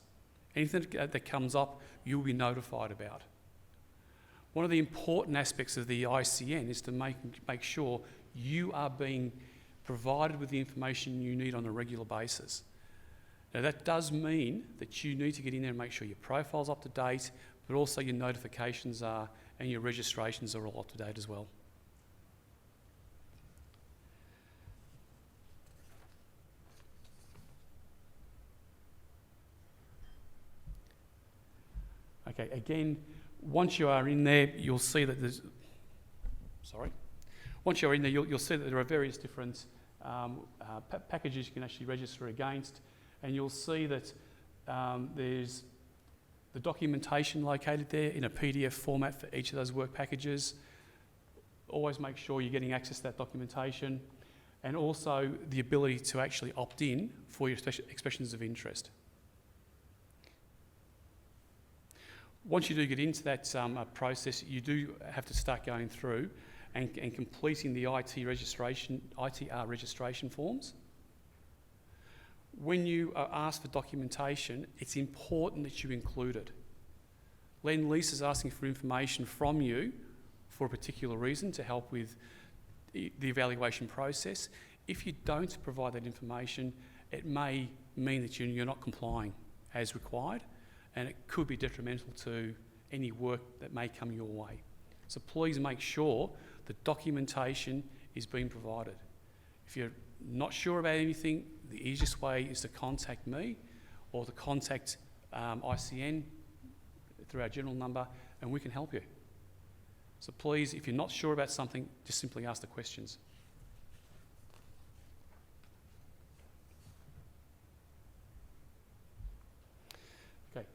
Anything that comes up, you'll be notified about. One of the important aspects of the ICN is to make sure you are being provided with the information you need on a regular basis. Now that does mean that you need to get in there and make sure your profile's up to date, but also your notifications are and your registrations are all up to date as well. Okay, again, once you are in there, you'll see that there's... Once you're in there, you'll see that there are various different packages you can actually register against, and you'll see that there's the documentation located there in a PDF format for each of those work packages. Always make sure you're getting access to that documentation, and also the ability to actually opt in for your expressions of interest. Once you do get into that process, you do have to start going through and completing the ITR registration forms. When you are asked for documentation, it's important that you include it. Lendlease is asking for information from you for a particular reason to help with the evaluation process. If you don't provide that information, it may mean that you're not complying as required, and it could be detrimental to any work that may come your way. So please make sure the documentation is being provided. If you're not sure about anything, the easiest way is to contact me or to contact ICN through our general number, and we can help you. So please, if you're not sure about something, just simply ask the questions. Okay.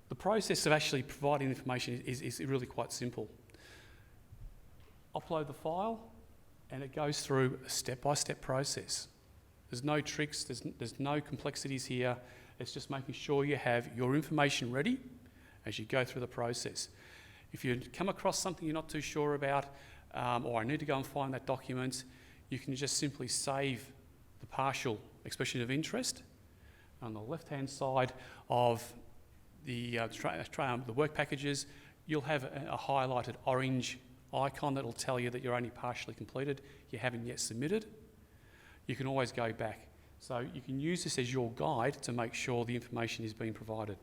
The process of actually providing information is really quite simple. Upload the file, and it goes through a step-by-step process. There's no tricks, there's no complexities here. It's just making sure you have your information ready as you go through the process. If you come across something you're not too sure about, or I need to go and find that document, you can just simply save the partial expression of interest. On the left-hand side of the work packages, you'll have a highlighted orange icon that will tell you that you're only partially completed, you haven't yet submitted. You can always go back. So you can use this as your guide to make sure the information is being provided.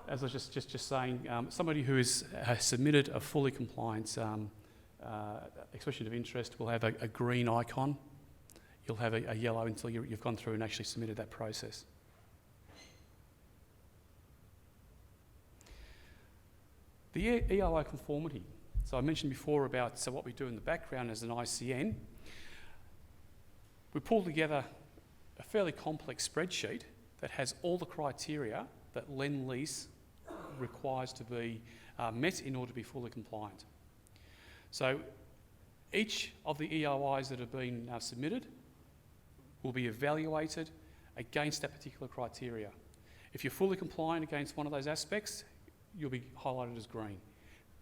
As I was just saying, somebody who has submitted a fully compliant expression of interest will have a green icon. You'll have a yellow until you've gone through and actually submitted that process. The ELO conformity. So I mentioned before about what we do in the background as an ICN. We pulled together a fairly complex spreadsheet that has all the criteria that Lendlease requires to be met in order to be fully compliant. So each of the EOIs that have been submitted will be evaluated against that particular criteria. If you're fully compliant against one of those aspects, you'll be highlighted as green.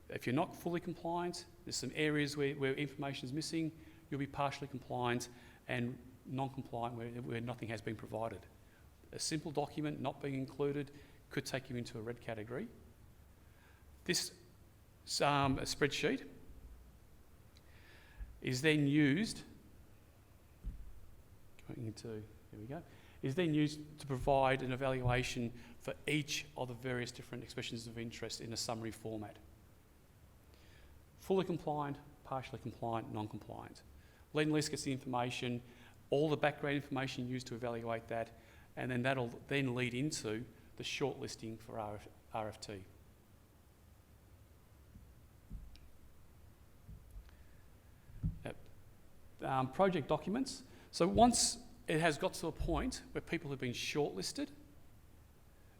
If you're not fully compliant, there's some areas where information is missing, you'll be partially compliant and non-compliant where nothing has been provided. A simple document not being included could take you into a red category. This spreadsheet is then used here we go, is then used to provide an evaluation for each of the various different expressions of interest in a summary format. Fully compliant, partially compliant, non-compliant. Lendlease gets the information, all the background information used to evaluate that, and then that'll then lead into the shortlisting for RFT. Project documents. So once it has got to a point where people have been shortlisted,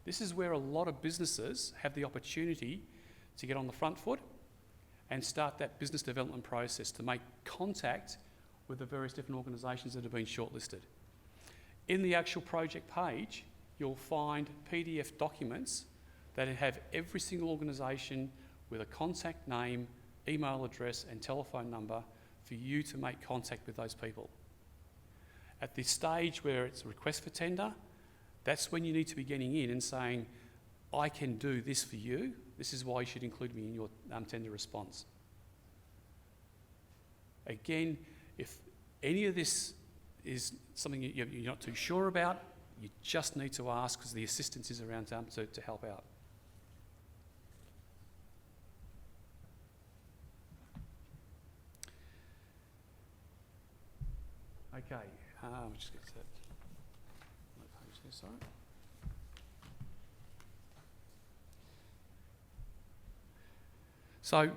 this is where a lot of businesses have the opportunity to get on the front foot and start that business development process to make contact with the various different organisations that have been shortlisted. In the actual project page, you'll find PDF documents that have every single organisation with a contact name, email address and telephone number for you to make contact with those people. At this stage where it's a request for tender, that's when you need to be getting in and saying, I can do this for you. This is why you should include me in your tender response. Again, if any of this is something you're not too sure about, you just need to ask because the assistance is around to help out. Okay, we'll just get to that page there, sorry. So,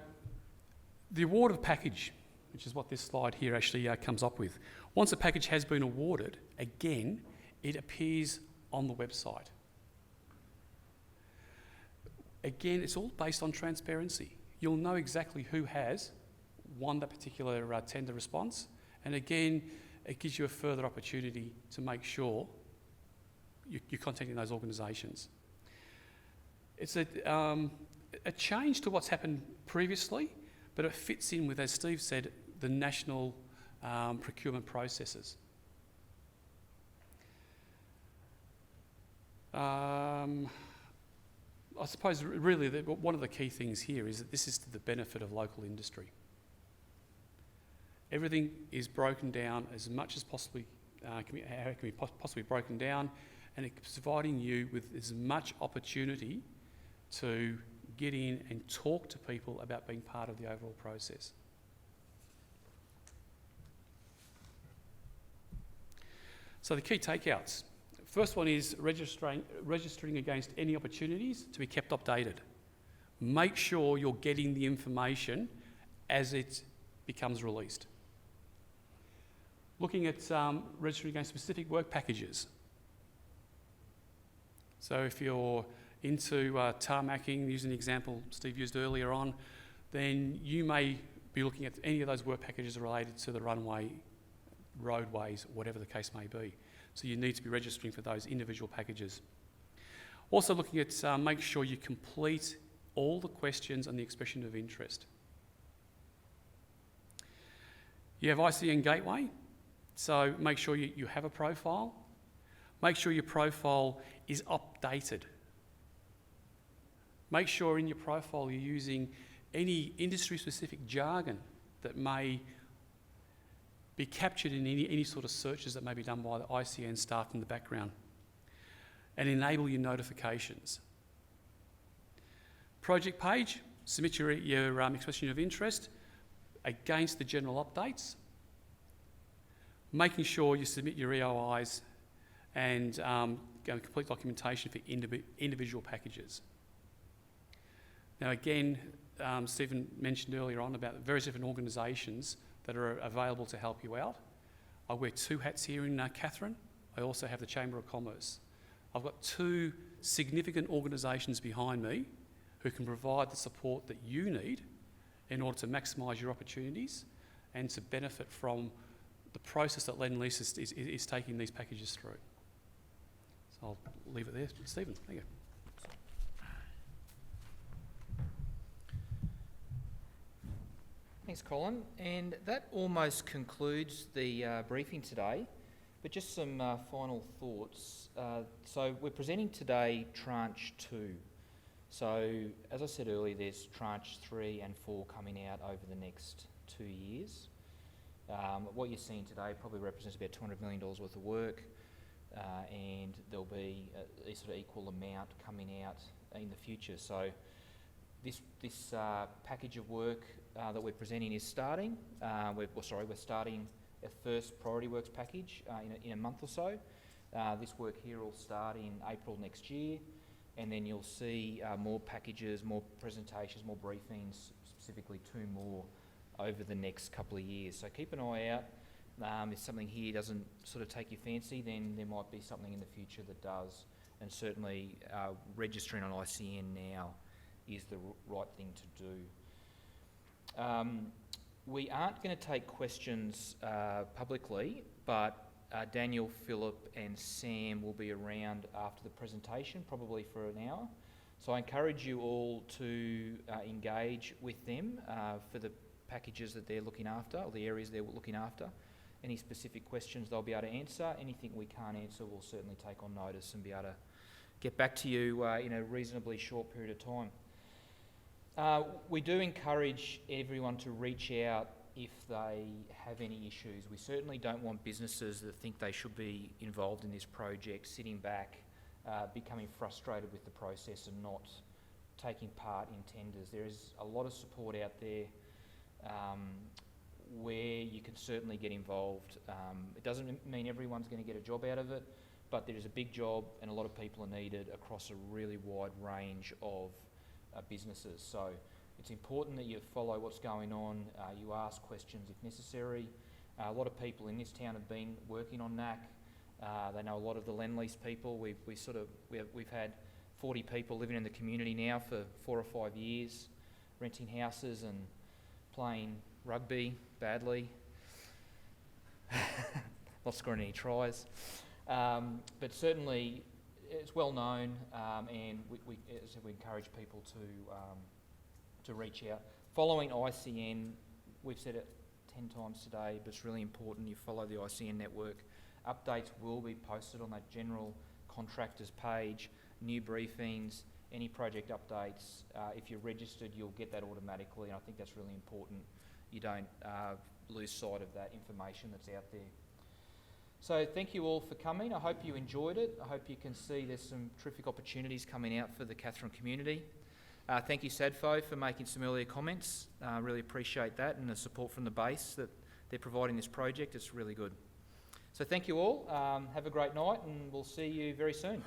the award of package, which is what this slide here actually comes up with. Once a package has been awarded, again, it appears on the website. Again, it's all based on transparency. You'll know exactly who has won that particular tender response, and again, it gives you a further opportunity to make sure you're contacting those organisations. It's a change to what's happened previously, but it fits in with, as Steve said, the national procurement processes. I suppose really one of the key things here is that this is to the benefit of local industry. Everything is broken down as much as possibly can be possibly broken down, and it's providing you with as much opportunity to get in and talk to people about being part of the overall process. So the key takeouts. First one is registering against any opportunities to be kept updated. Make sure you're getting the information as it becomes released. Looking at registering against specific work packages. So if you're into tarmacking, using the example Steve used earlier on, then you may be looking at any of those work packages related to the runway, roadways, whatever the case may be. So you need to be registering for those individual packages. Also looking at make sure you complete all the questions on the expression of interest. You have ICN Gateway, so make sure you have a profile. Make sure your profile is updated. Make sure in your profile you're using any industry-specific jargon that may be captured in any sort of searches that may be done by the ICN staff in the background, and enable your notifications. Project page, submit your expression of interest against the general updates, making sure you submit your EOIs and complete documentation for individual packages. Now again, Stephen mentioned earlier on about the various different organisations that are available to help you out. I wear two hats here in Katherine. I also have the Chamber of Commerce. I've got two significant organisations behind me who can provide the support that you need in order to maximise your opportunities and to benefit from the process that Lendlease is taking these packages through. So I'll leave it there. Stephen, thank you. Thanks, Colin. And that almost concludes the briefing today, but just some final thoughts. So we're presenting today tranche 2. So as I said earlier, there's tranche 3 and 4 coming out over the next 2 years. What you're seeing today probably represents about $200 million worth of work, and there'll be a sort of equal amount coming out in the future. So this package of work that we're presenting is starting. We're starting a first priority works package in a month or so. This work here will start in April next year, and then you'll see more packages, more presentations, more briefings, specifically 2 more over the next couple of years. So keep an eye out. If something here doesn't sort of take your fancy, then there might be something in the future that does. And certainly registering on ICN now is the right thing to do. We aren't going to take questions publicly, but Daniel, Philip and Sam will be around after the presentation, probably for an hour. So I encourage you all to engage with them for the packages that they're looking after, or the areas they're looking after. Any specific questions they'll be able to answer. Anything we can't answer, we'll certainly take on notice and be able to get back to you in a reasonably short period of time. We do encourage everyone to reach out if they have any issues. We certainly don't want businesses that think they should be involved in this project sitting back, becoming frustrated with the process and not taking part in tenders. There is a lot of support out there where you can certainly get involved. It doesn't mean everyone's going to get a job out of it, but there is a big job and a lot of people are needed across a really wide range of businesses. So it's important that you follow what's going on, you ask questions if necessary. A lot of people in this town have been working on NAC. They know a lot of the Lendlease people. We've had 40 people living in the community now for 4 or 5 years, renting houses and playing rugby badly, not scoring any tries. But certainly it's well known, and we encourage people to reach out. Following ICN, we've said it 10 times today, but it's really important you follow the ICN network. Updates will be posted on that general contractors page, new briefings, any project updates. If you're registered, you'll get that automatically, and I think that's really important. You don't lose sight of that information that's out there. So thank you all for coming. I hope you enjoyed it. I hope you can see there's some terrific opportunities coming out for the Katherine community. Thank you, SADFO, for making some earlier comments. Really appreciate that and the support from the base that they're providing this project. It's really good. So thank you all. Have a great night, and we'll see you very soon.